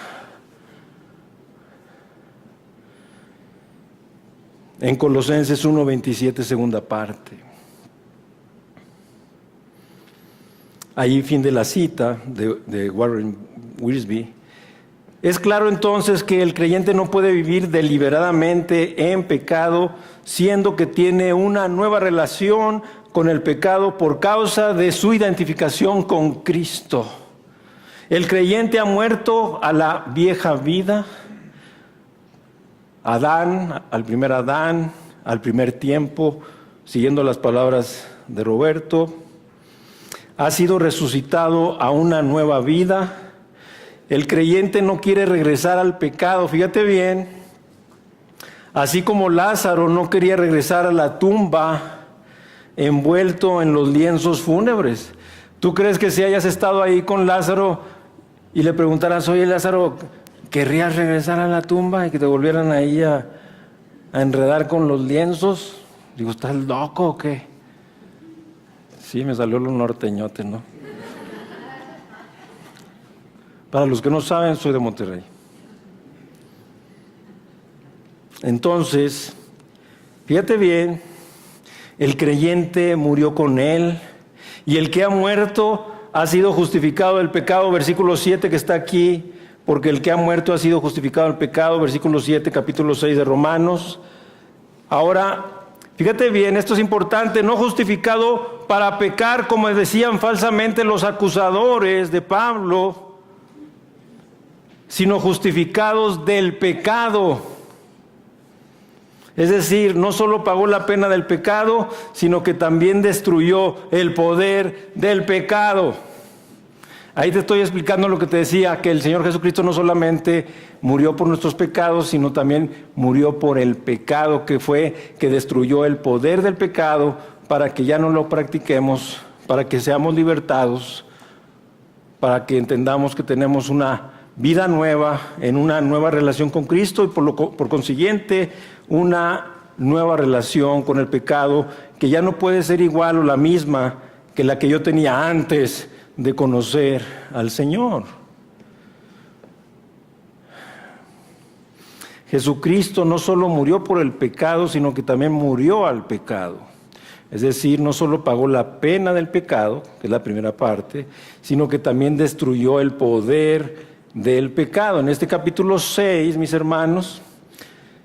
En Colosenses 1:27, segunda parte. Ahí fin de la cita de Warren Wiersbe. Es claro entonces que el creyente no puede vivir deliberadamente en pecado, siendo que tiene una nueva relación con el pecado por causa de su identificación con Cristo. El creyente ha muerto a la vieja vida, al primer Adán, al primer tiempo, siguiendo las palabras de Roberto. Ha sido resucitado a una nueva vida. El creyente no quiere regresar al pecado, fíjate bien. Así como Lázaro no quería regresar a la tumba envuelto en los lienzos fúnebres. ¿Tú crees que si hayas estado ahí con Lázaro y le preguntaras, oye Lázaro, ¿querrías regresar a la tumba y que te volvieran ahí a enredar con los lienzos? Digo, ¿estás loco o qué? Sí, me salió lo norteñote, ¿no? Para los que no saben, soy de Monterrey. Entonces, fíjate bien, el creyente murió con él y el que ha muerto ha sido justificado del pecado, versículo 7 que está aquí, porque el que ha muerto ha sido justificado del pecado, versículo 7, capítulo 6 de Romanos. Ahora, fíjate bien, esto es importante, no justificado para pecar, como decían falsamente los acusadores de Pablo, sino justificados del pecado. Es decir, no solo pagó la pena del pecado, sino que también destruyó el poder del pecado. Ahí te estoy explicando lo que te decía, que el Señor Jesucristo no solamente murió por nuestros pecados, sino también murió por el pecado, que destruyó el poder del pecado para que ya no lo practiquemos, para que seamos libertados, para que entendamos que tenemos una vida nueva, en una nueva relación con Cristo y por consiguiente una nueva relación con el pecado que ya no puede ser igual o la misma que la que yo tenía antes de conocer al Señor. Jesucristo no solo murió por el pecado, sino que también murió al pecado. Es decir, no solo pagó la pena del pecado, que es la primera parte, sino que también destruyó el poder del pecado. En este capítulo 6, mis hermanos,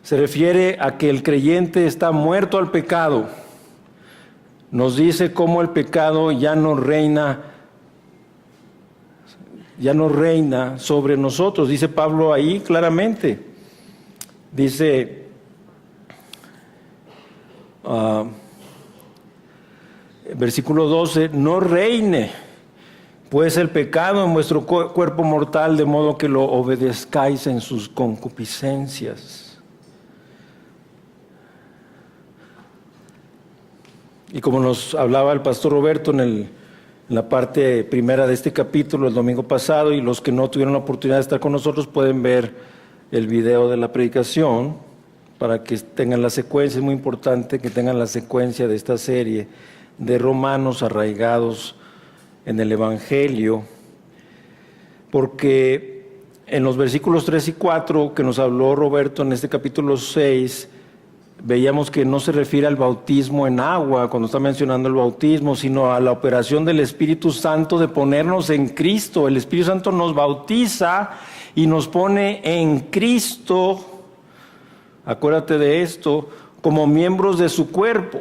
se refiere a que el creyente está muerto al pecado. Nos dice cómo el pecado ya no reina sobre nosotros. Dice Pablo ahí claramente. Dice, versículo 12, no reine pues el pecado en vuestro cuerpo mortal, de modo que lo obedezcáis en sus concupiscencias. Y como nos hablaba el pastor Roberto en la parte primera de este capítulo el domingo pasado, y los que no tuvieron la oportunidad de estar con nosotros pueden ver el video de la predicación para que tengan la secuencia. Es muy importante que tengan la secuencia de esta serie de romanos arraigados en el Evangelio, porque en los versículos 3 y 4 que nos habló Roberto en este capítulo 6, veíamos que no se refiere al bautismo en agua cuando está mencionando el bautismo, sino a la operación del Espíritu Santo de ponernos en Cristo. El Espíritu Santo nos bautiza y nos pone en Cristo, acuérdate de esto, como miembros de su cuerpo.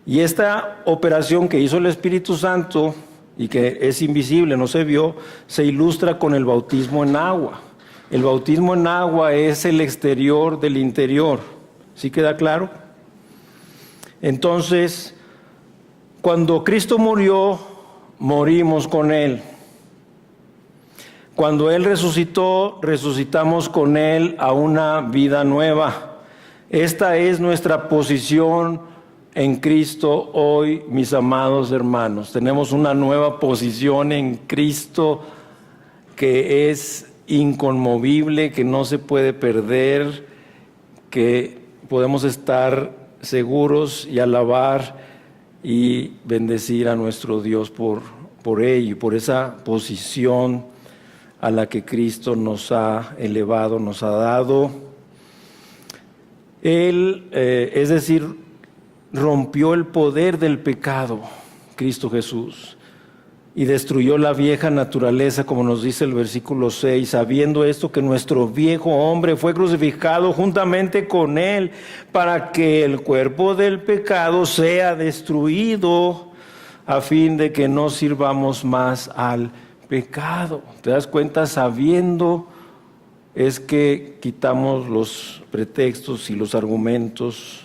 Y esta operación que hizo el Espíritu Santo y que es invisible, no se vio, se ilustra con el bautismo en agua. El bautismo en agua es el exterior del interior. ¿Sí queda claro? Entonces, cuando Cristo murió, morimos con Él. Cuando Él resucitó, resucitamos con Él a una vida nueva. Esta es nuestra posición en Cristo hoy, mis amados hermanos. Tenemos una nueva posición en Cristo que es inconmovible, que no se puede perder, que podemos estar seguros y alabar y bendecir a nuestro Dios por ello, por esa posición a la que Cristo nos ha elevado, nos ha dado. Él, es decir, rompió el poder del pecado, Cristo Jesús, y destruyó la vieja naturaleza, como nos dice el versículo 6, sabiendo esto que nuestro viejo hombre fue crucificado juntamente con Él, para que el cuerpo del pecado sea destruido, a fin de que no sirvamos más al pecado. ¿Te das cuenta? Sabiendo es que quitamos los pretextos y los argumentos.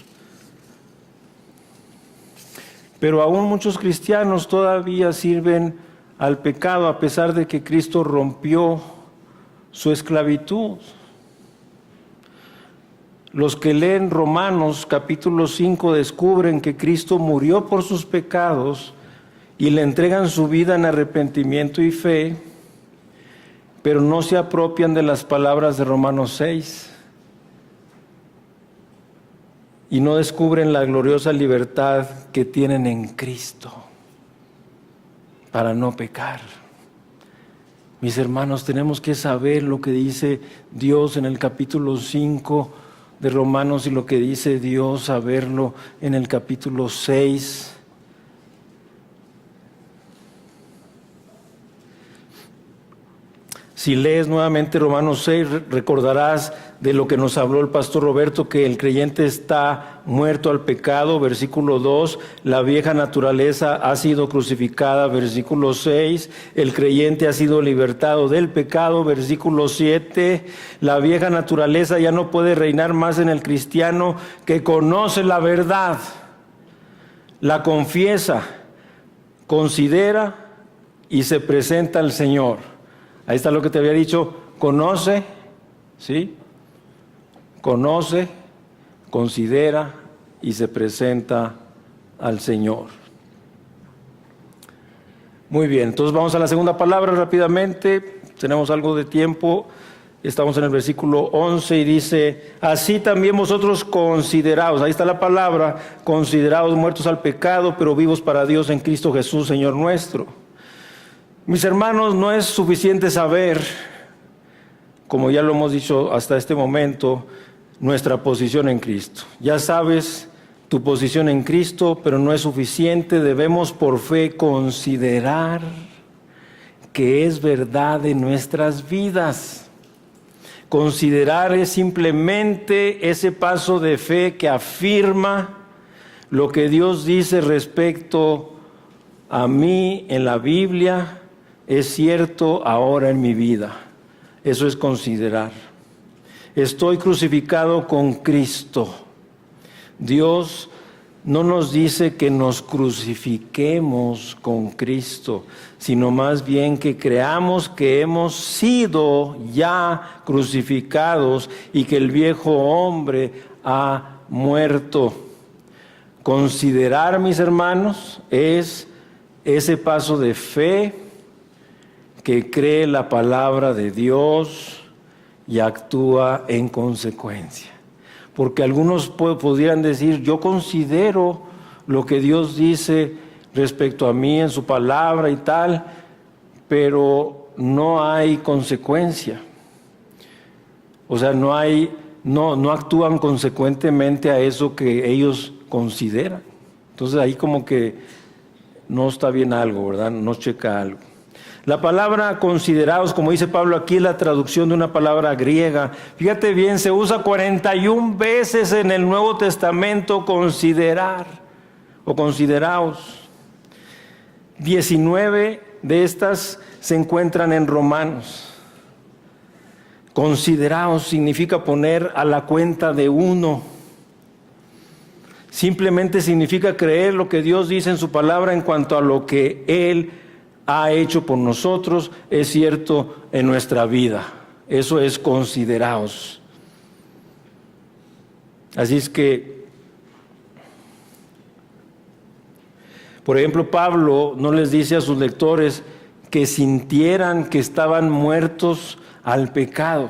Pero aún muchos cristianos todavía sirven al pecado a pesar de que Cristo rompió su esclavitud. Los que leen Romanos capítulo 5 descubren que Cristo murió por sus pecados y le entregan su vida en arrepentimiento y fe, pero no se apropian de las palabras de Romanos 6. Y no descubren la gloriosa libertad que tienen en Cristo para no pecar. Mis hermanos, tenemos que saber lo que dice Dios en el capítulo 5 de Romanos y lo que dice Dios, saberlo en el capítulo 6. Si lees nuevamente Romanos 6, recordarás de lo que nos habló el pastor Roberto, que el creyente está muerto al pecado, versículo 2, la vieja naturaleza ha sido crucificada, versículo 6, el creyente ha sido libertado del pecado, versículo 7, la vieja naturaleza ya no puede reinar más en el cristiano que conoce la verdad, la confiesa, considera y se presenta al Señor. Ahí está lo que te había dicho, conoce, ¿sí? Conoce, considera y se presenta al Señor. Muy bien, entonces vamos a la segunda palabra rápidamente, tenemos algo de tiempo, estamos en el versículo 11 y dice, así también vosotros consideraos, ahí está la palabra, consideraos muertos al pecado, pero vivos para Dios en Cristo Jesús, Señor nuestro. Mis hermanos, no es suficiente saber, como ya lo hemos dicho hasta este momento, nuestra posición en Cristo. Ya sabes tu posición en Cristo, pero no es suficiente. Debemos por fe considerar que es verdad en nuestras vidas. Considerar es simplemente ese paso de fe que afirma lo que Dios dice respecto a mí en la Biblia, es cierto ahora en mi vida. Eso es considerar. Estoy crucificado con Cristo. Dios no nos dice que nos crucifiquemos con Cristo, sino más bien que creamos que hemos sido ya crucificados y que el viejo hombre ha muerto. Considerar, mis hermanos, es ese paso de fe que cree la palabra de Dios y actúa en consecuencia. Porque algunos pudieran decir, yo considero lo que Dios dice respecto a mí en su palabra y tal, pero no hay consecuencia. O sea, no actúan consecuentemente a eso que ellos consideran. Entonces ahí como que no está bien algo, ¿verdad? No checa algo. La palabra considerados, como dice Pablo aquí, es la traducción de una palabra griega. Fíjate bien, se usa 41 veces en el Nuevo Testamento considerar o consideraos. 19 de estas se encuentran en Romanos. Consideraos significa poner a la cuenta de uno. Simplemente significa creer lo que Dios dice en su palabra en cuanto a lo que Él ha hecho por nosotros, es cierto en nuestra vida. Eso es consideraos. Así es que, por ejemplo, Pablo no les dice a sus lectores que sintieran que estaban muertos al pecado.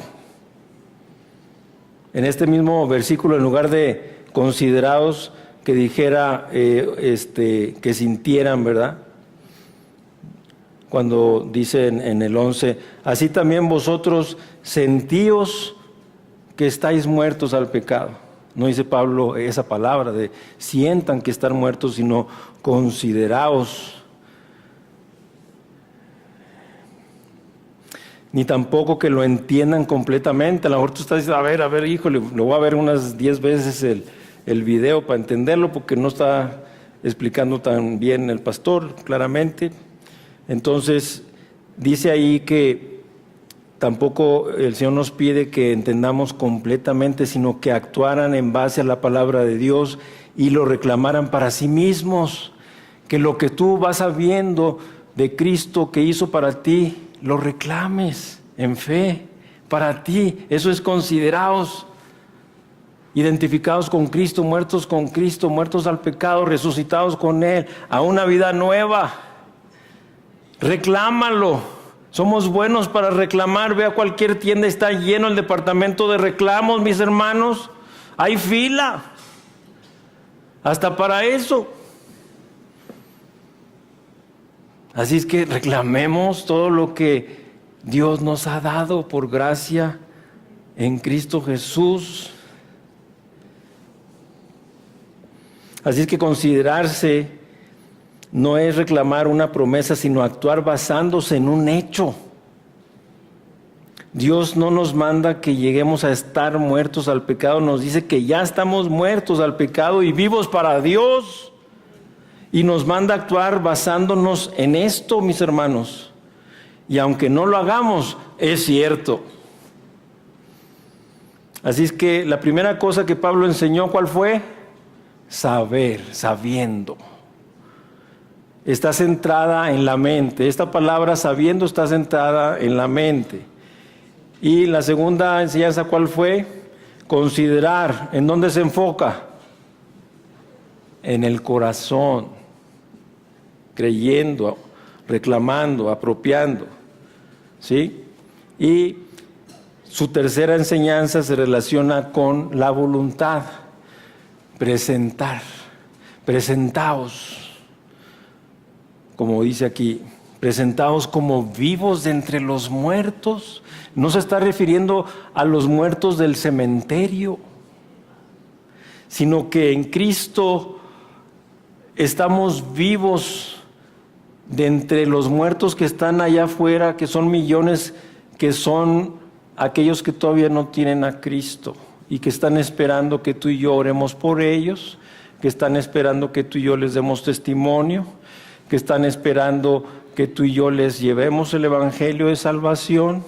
En este mismo versículo, en lugar de consideraos, que dijera que sintieran, ¿verdad? Cuando dice en el 11, así también vosotros sentíos que estáis muertos al pecado. No dice Pablo esa palabra de sientan que están muertos, sino consideraos. Ni tampoco que lo entiendan completamente. A lo mejor tú estás diciendo, a ver, híjole, lo voy a ver unas 10 veces el video para entenderlo, porque no está explicando tan bien el pastor, claramente. Entonces, dice ahí que tampoco el Señor nos pide que entendamos completamente, sino que actuaran en base a la palabra de Dios y lo reclamaran para sí mismos. Que lo que tú vas sabiendo de Cristo que hizo para ti, lo reclames en fe para ti. Eso es consideraos, identificados con Cristo, muertos al pecado, resucitados con Él, a una vida nueva. Reclámalo. Somos buenos para reclamar. Ve a cualquier tienda, está lleno el departamento de reclamos, mis hermanos. Hay fila hasta para eso. Así es que reclamemos todo lo que Dios nos ha dado por gracia en Cristo Jesús. Así es que considerarse no es reclamar una promesa, sino actuar basándose en un hecho. Dios no nos manda que lleguemos a estar muertos al pecado, nos dice que ya estamos muertos al pecado y vivos para Dios. Y nos manda a actuar basándonos en esto, mis hermanos. Y aunque no lo hagamos, es cierto. Así es que la primera cosa que Pablo enseñó, ¿cuál fue? Saber, sabiendo. Está centrada en la mente. Esta palabra sabiendo está centrada en la mente. Y la segunda enseñanza, ¿cuál fue? Considerar. ¿En dónde se enfoca? En el corazón. Creyendo, reclamando, apropiando. ¿Sí? Y su tercera enseñanza se relaciona con la voluntad. Presentar. Presentaos. Como dice aquí, presentaos como vivos de entre los muertos. No se está refiriendo a los muertos del cementerio, sino que en Cristo estamos vivos de entre los muertos que están allá afuera, que son millones, que son aquellos que todavía no tienen a Cristo y que están esperando que tú y yo oremos por ellos, que están esperando que tú y yo les demos testimonio, que están esperando que tú y yo les llevemos el evangelio de salvación,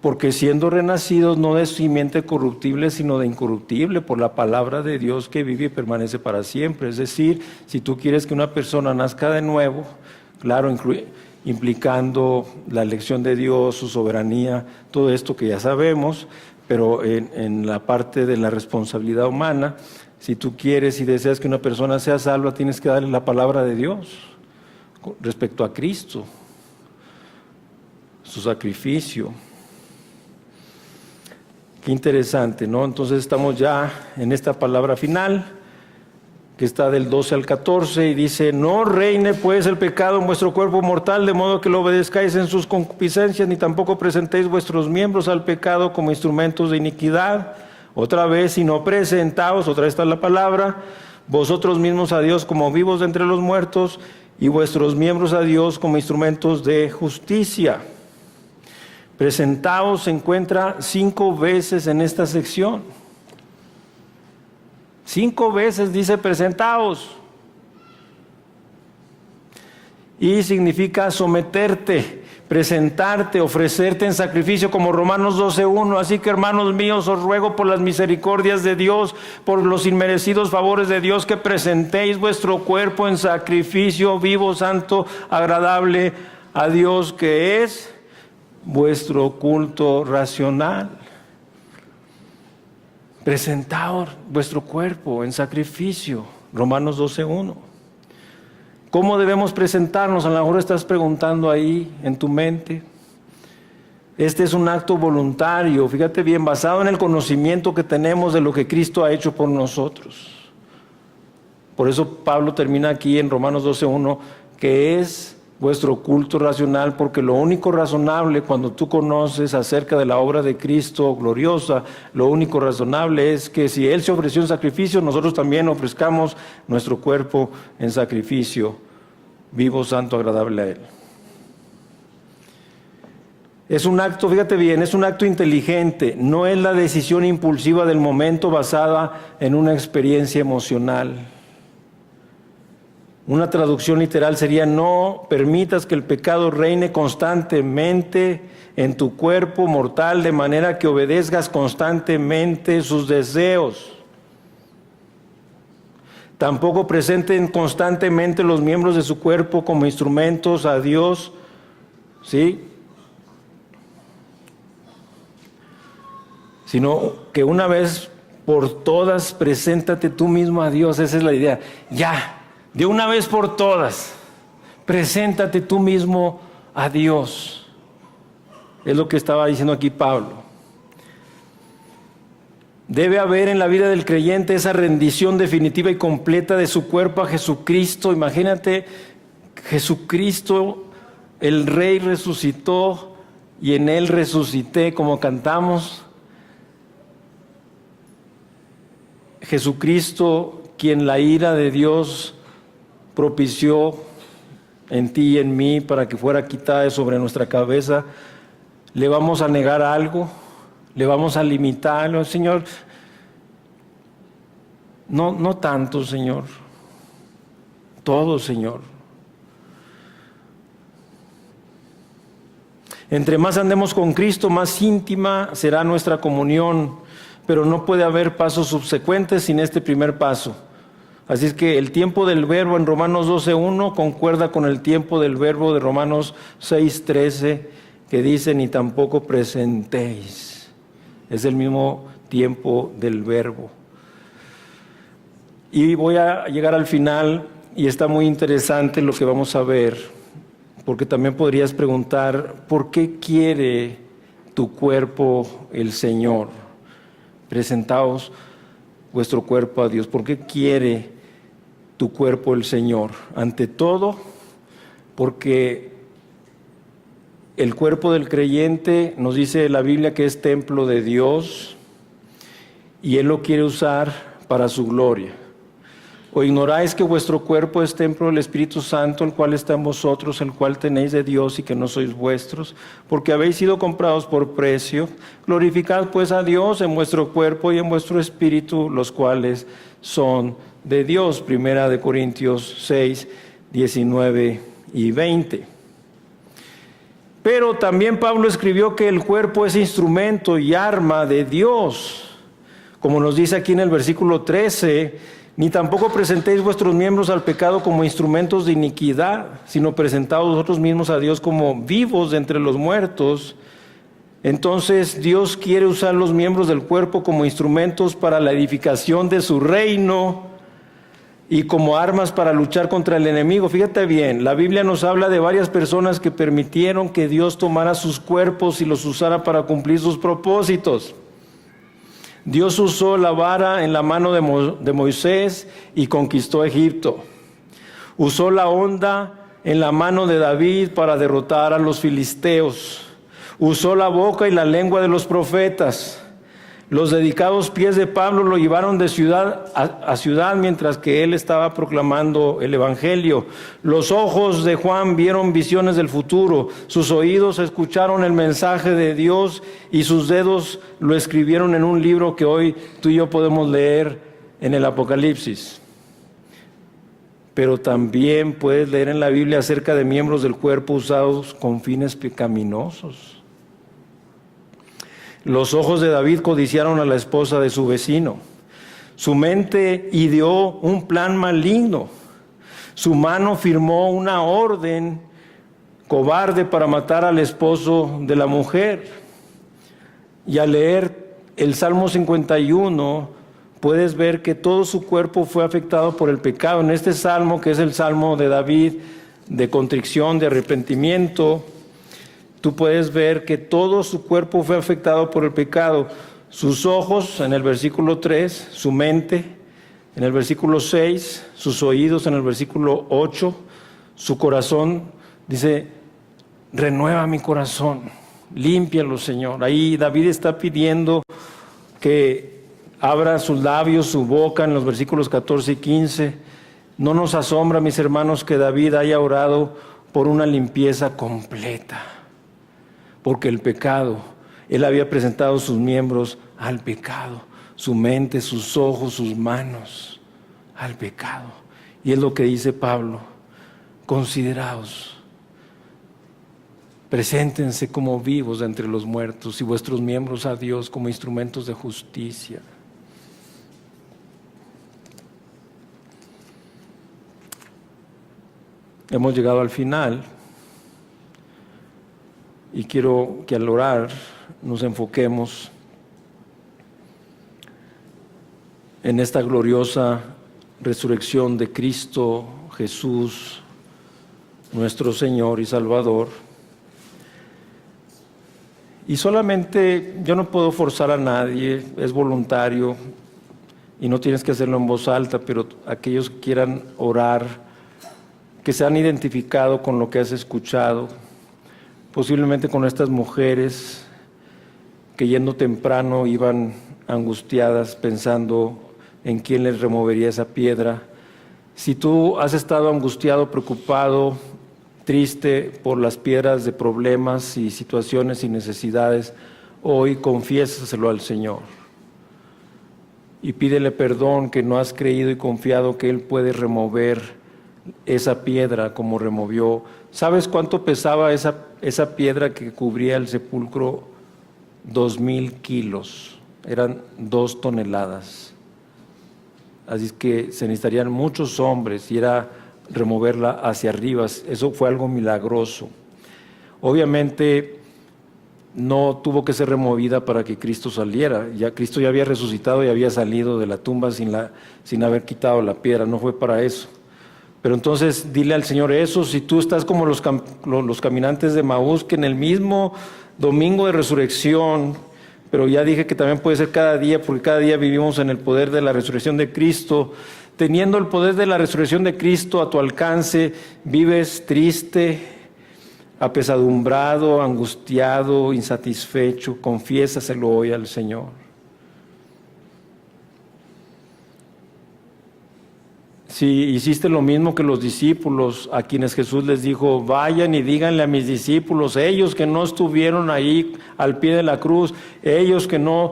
porque siendo renacidos no de simiente corruptible, sino de incorruptible, por la palabra de Dios que vive y permanece para siempre. Es decir, si tú quieres que una persona nazca de nuevo, claro, implicando la elección de Dios, su soberanía, todo esto que ya sabemos, pero en la parte de la responsabilidad humana, si tú quieres y deseas que una persona sea salva, tienes que darle la palabra de Dios respecto a Cristo, su sacrificio. Qué interesante, ¿no? Entonces estamos ya en esta palabra final. que está del 12 al 14, y dice: no reine pues el pecado en vuestro cuerpo mortal, de modo que lo obedezcáis en sus concupiscencias, ni tampoco presentéis vuestros miembros al pecado como instrumentos de iniquidad. Otra vez, sino presentaos, otra vez está la palabra, vosotros mismos a Dios como vivos de entre los muertos, y vuestros miembros a Dios como instrumentos de justicia. Presentaos se encuentra 5 veces en esta sección. 5 veces dice presentaos. Y significa someterte, presentarte, ofrecerte en sacrificio, como Romanos 12:1. Así que, hermanos míos, os ruego por las misericordias de Dios, por los inmerecidos favores de Dios, que presentéis vuestro cuerpo en sacrificio vivo, santo, agradable a Dios, que es vuestro culto racional. Presentaos vuestro cuerpo en sacrificio, Romanos 12:1. ¿Cómo debemos presentarnos? A lo mejor estás preguntando ahí en tu mente. Este es un acto voluntario, fíjate bien, basado en el conocimiento que tenemos de lo que Cristo ha hecho por nosotros. Por eso Pablo termina aquí en Romanos 12:1, que es vuestro culto racional, porque lo único razonable cuando tú conoces acerca de la obra de Cristo gloriosa, lo único razonable es que si Él se ofreció en sacrificio, nosotros también ofrezcamos nuestro cuerpo en sacrificio, vivo, santo, agradable a Él. Es un acto, fíjate bien, es un acto inteligente, no es la decisión impulsiva del momento basada en una experiencia emocional. Una traducción literal sería: no permitas que el pecado reine constantemente en tu cuerpo mortal, de manera que obedezcas constantemente sus deseos. Tampoco presenten constantemente los miembros de su cuerpo como instrumentos a Dios, ¿sí? Sino que una vez por todas preséntate tú mismo a Dios. Esa es la idea. Ya. De una vez por todas, preséntate tú mismo a Dios. Es lo que estaba diciendo aquí Pablo. Debe haber en la vida del creyente esa rendición definitiva y completa de su cuerpo a Jesucristo. Imagínate, Jesucristo, el Rey, resucitó y en Él resucité, como cantamos. Jesucristo, quien la ira de Dios propició en ti y en mí para que fuera quitada de sobre nuestra cabeza. ¿Le vamos a negar algo? ¿Le vamos a limitarlo? Señor, no tanto, Señor. Todo, Señor. Entre más andemos con Cristo, más íntima será nuestra comunión, pero no puede haber pasos subsecuentes sin este primer paso. Así es que el tiempo del verbo en Romanos 12:1 concuerda con el tiempo del verbo de Romanos 6:13, que dice: ni tampoco presentéis. Es el mismo tiempo del verbo. Y voy a llegar al final, y está muy interesante lo que vamos a ver, porque también podrías preguntar: ¿por qué quiere tu cuerpo el Señor? Presentaos vuestro cuerpo a Dios. ¿Por qué quiere tu cuerpo el Señor? Ante todo, porque el cuerpo del creyente, nos dice la Biblia, que es templo de Dios, y Él lo quiere usar para su gloria. ¿O ignoráis que vuestro cuerpo es templo del Espíritu Santo, el cual está en vosotros, el cual tenéis de Dios, y que no sois vuestros? Porque habéis sido comprados por precio. Glorificad pues a Dios en vuestro cuerpo y en vuestro espíritu, los cuales son de Dios. 1 Corintios 6, 19 y 20. Pero también Pablo escribió que el cuerpo es instrumento y arma de Dios. Como nos dice aquí en el versículo 13: ni tampoco presentéis vuestros miembros al pecado como instrumentos de iniquidad, sino presentaos vosotros mismos a Dios como vivos de entre los muertos. Entonces Dios quiere usar los miembros del cuerpo como instrumentos para la edificación de su reino y como armas para luchar contra el enemigo. Fíjate bien, la Biblia nos habla de varias personas que permitieron que Dios tomara sus cuerpos y los usara para cumplir sus propósitos. Dios usó la vara en la mano de Moisés y conquistó Egipto. Usó la honda en la mano de David para derrotar a los filisteos. Usó la boca y la lengua de los profetas. Los dedicados pies de Pablo lo llevaron de ciudad a ciudad mientras que él estaba proclamando el Evangelio. Los ojos de Juan vieron visiones del futuro, sus oídos escucharon el mensaje de Dios y sus dedos lo escribieron en un libro que hoy tú y yo podemos leer en el Apocalipsis. Pero también puedes leer en la Biblia acerca de miembros del cuerpo usados con fines pecaminosos. Los ojos de David codiciaron a la esposa de su vecino. Su mente ideó un plan maligno. Su mano firmó una orden cobarde para matar al esposo de la mujer. Y al leer el Salmo 51, puedes ver que todo su cuerpo fue afectado por el pecado. En este salmo, que es el Salmo de David, de contrición, de arrepentimiento, tú puedes ver que todo su cuerpo fue afectado por el pecado. Sus ojos, en el versículo 3, su mente, en el versículo 6, sus oídos, en el versículo 8, su corazón, dice, renueva mi corazón, límpialo, Señor. Ahí David está pidiendo que abra sus labios, su boca, en los versículos 14 y 15. No nos asombra, mis hermanos, que David haya orado por una limpieza completa. Porque el pecado, él había presentado sus miembros al pecado, su mente, sus ojos, sus manos al pecado. Y es lo que dice Pablo: consideraos, preséntense como vivos de entre los muertos y vuestros miembros a Dios como instrumentos de justicia. Hemos llegado al final. Y quiero que al orar nos enfoquemos en esta gloriosa resurrección de Cristo Jesús, nuestro Señor y Salvador. Y solamente, yo no puedo forzar a nadie, es voluntario y no tienes que hacerlo en voz alta, pero aquellos que quieran orar, que se han identificado con lo que has escuchado, posiblemente con estas mujeres que yendo temprano iban angustiadas pensando en quién les removería esa piedra. Si tú has estado angustiado, preocupado, triste por las piedras de problemas y situaciones y necesidades, hoy confiésaselo al Señor y pídele perdón que no has creído y confiado que Él puede remover esa piedra como removió. ¿Sabes cuánto pesaba esa piedra que cubría el sepulcro? 2,000 kilos, eran 2 toneladas. Así es que se necesitarían muchos hombres y era removerla hacia arriba. Eso fue algo milagroso. Obviamente no tuvo que ser removida para que Cristo saliera. Ya Cristo ya había resucitado y había salido de la tumba sin haber quitado la piedra. No fue para eso. Pero entonces dile al Señor eso. Si tú estás como los caminantes de Maús, que en el mismo domingo de resurrección, pero ya dije que también puede ser cada día, porque cada día vivimos en el poder de la resurrección de Cristo. Teniendo el poder de la resurrección de Cristo a tu alcance, vives triste, apesadumbrado, angustiado, insatisfecho, confiésaselo hoy al Señor. Si hiciste lo mismo que los discípulos, a quienes Jesús les dijo, vayan y díganle a mis discípulos, ellos que no estuvieron ahí al pie de la cruz, ellos que no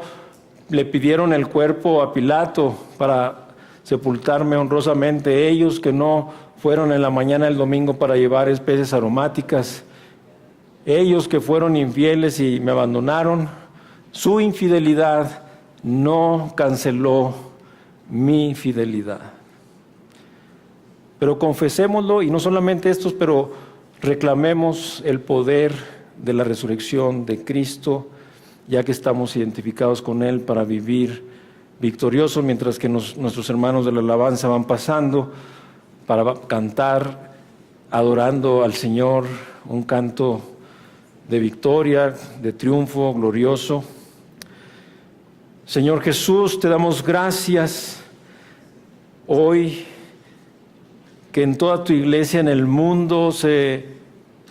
le pidieron el cuerpo a Pilato para sepultarme honrosamente, ellos que no fueron en la mañana del domingo para llevar especies aromáticas, ellos que fueron infieles y me abandonaron, su infidelidad no canceló mi fidelidad. Pero confesémoslo, y no solamente estos, pero reclamemos el poder de la resurrección de Cristo, ya que estamos identificados con Él para vivir victoriosos, mientras que nuestros hermanos de la alabanza van pasando para cantar, adorando al Señor, un canto de victoria, de triunfo glorioso. Señor Jesús, te damos gracias hoy que en toda tu iglesia en el mundo se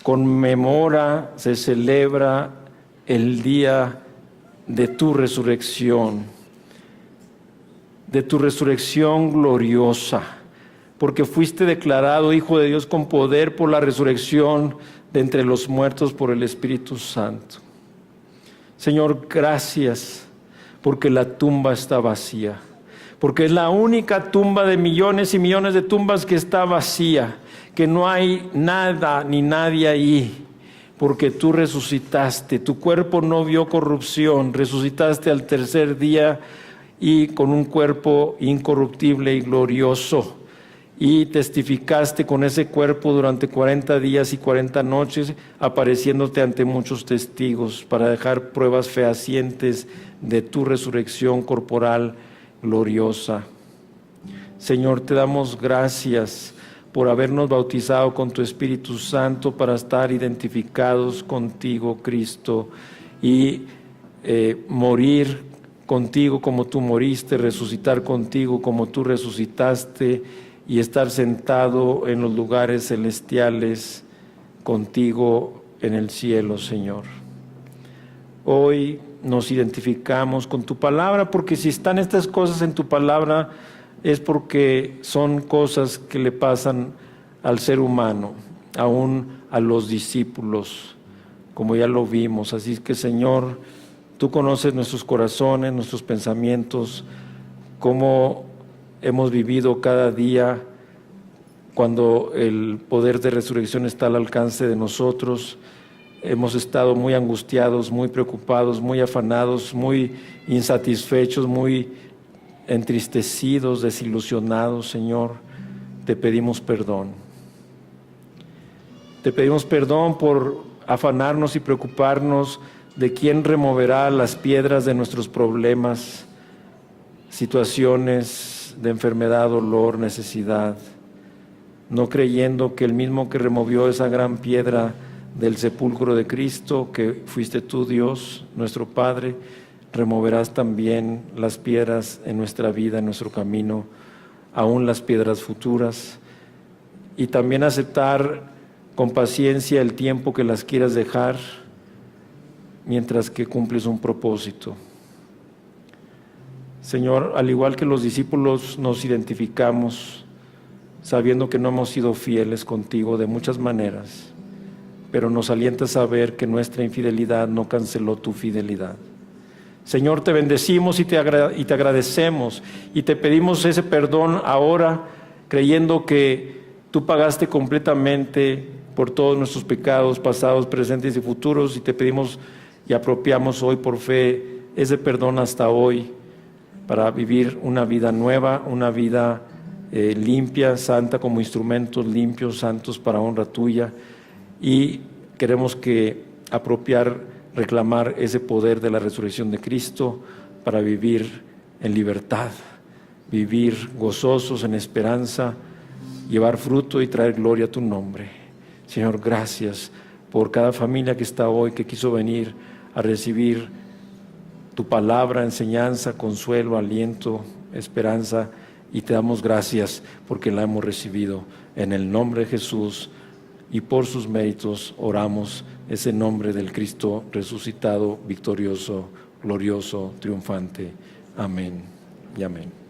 conmemora, se celebra el día de tu resurrección gloriosa, porque fuiste declarado Hijo de Dios con poder por la resurrección de entre los muertos por el Espíritu Santo. Señor, gracias, porque la tumba está vacía, porque es la única tumba de millones y millones de tumbas que está vacía, que no hay nada ni nadie ahí, porque tú resucitaste, tu cuerpo no vio corrupción, resucitaste al tercer día y con un cuerpo incorruptible y glorioso, y testificaste con ese cuerpo durante 40 días y 40 noches, apareciéndote ante muchos testigos para dejar pruebas fehacientes de tu resurrección corporal gloriosa. Señor, te damos gracias por habernos bautizado con tu Espíritu Santo para estar identificados contigo, Cristo, y morir contigo como tú moriste, resucitar contigo como tú resucitaste, y estar sentado en los lugares celestiales contigo en el cielo, Señor. Hoy nos identificamos con tu palabra, porque si están estas cosas en tu palabra es porque son cosas que le pasan al ser humano, aún a los discípulos, como ya lo vimos. Así que, Señor, tú conoces nuestros corazones, nuestros pensamientos, cómo hemos vivido cada día cuando el poder de resurrección está al alcance de nosotros. Hemos estado muy angustiados, muy preocupados, muy afanados, muy insatisfechos, muy entristecidos, desilusionados. Señor, te pedimos perdón. Te pedimos perdón por afanarnos y preocuparnos de quién removerá las piedras de nuestros problemas, situaciones de enfermedad, dolor, necesidad, no creyendo que el mismo que removió esa gran piedra del sepulcro de Cristo, que fuiste tú, Dios, nuestro Padre, removerás también las piedras en nuestra vida, en nuestro camino, aún las piedras futuras, y también aceptar con paciencia el tiempo que las quieras dejar, mientras que cumples un propósito. Señor, al igual que los discípulos nos identificamos, sabiendo que no hemos sido fieles contigo de muchas maneras, pero nos alienta a saber que nuestra infidelidad no canceló tu fidelidad. Señor, te bendecimos y te agradecemos, y te pedimos ese perdón ahora, creyendo que tú pagaste completamente por todos nuestros pecados pasados, presentes y futuros, y te pedimos y apropiamos hoy por fe ese perdón hasta hoy, para vivir una vida nueva, una vida limpia, santa, como instrumentos limpios, santos para honra tuya, y queremos reclamar ese poder de la resurrección de Cristo para vivir en libertad, vivir gozosos en esperanza, llevar fruto y traer gloria a tu nombre. Señor, gracias por cada familia que está hoy, que quiso venir a recibir tu palabra, enseñanza, consuelo, aliento, esperanza, y te damos gracias porque la hemos recibido. En el nombre de Jesús y por sus méritos oramos ese nombre del Cristo resucitado, victorioso, glorioso, triunfante. Amén y amén.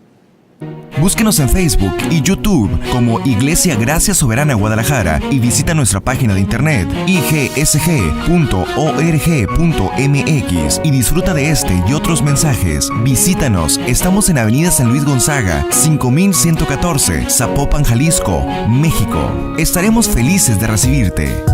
Búsquenos en Facebook y YouTube como Iglesia Gracia Soberana Guadalajara y visita nuestra página de internet igsg.org.mx y disfruta de este y otros mensajes. Visítanos, estamos en Avenida San Luis Gonzaga, 5114, Zapopan, Jalisco, México. Estaremos felices de recibirte.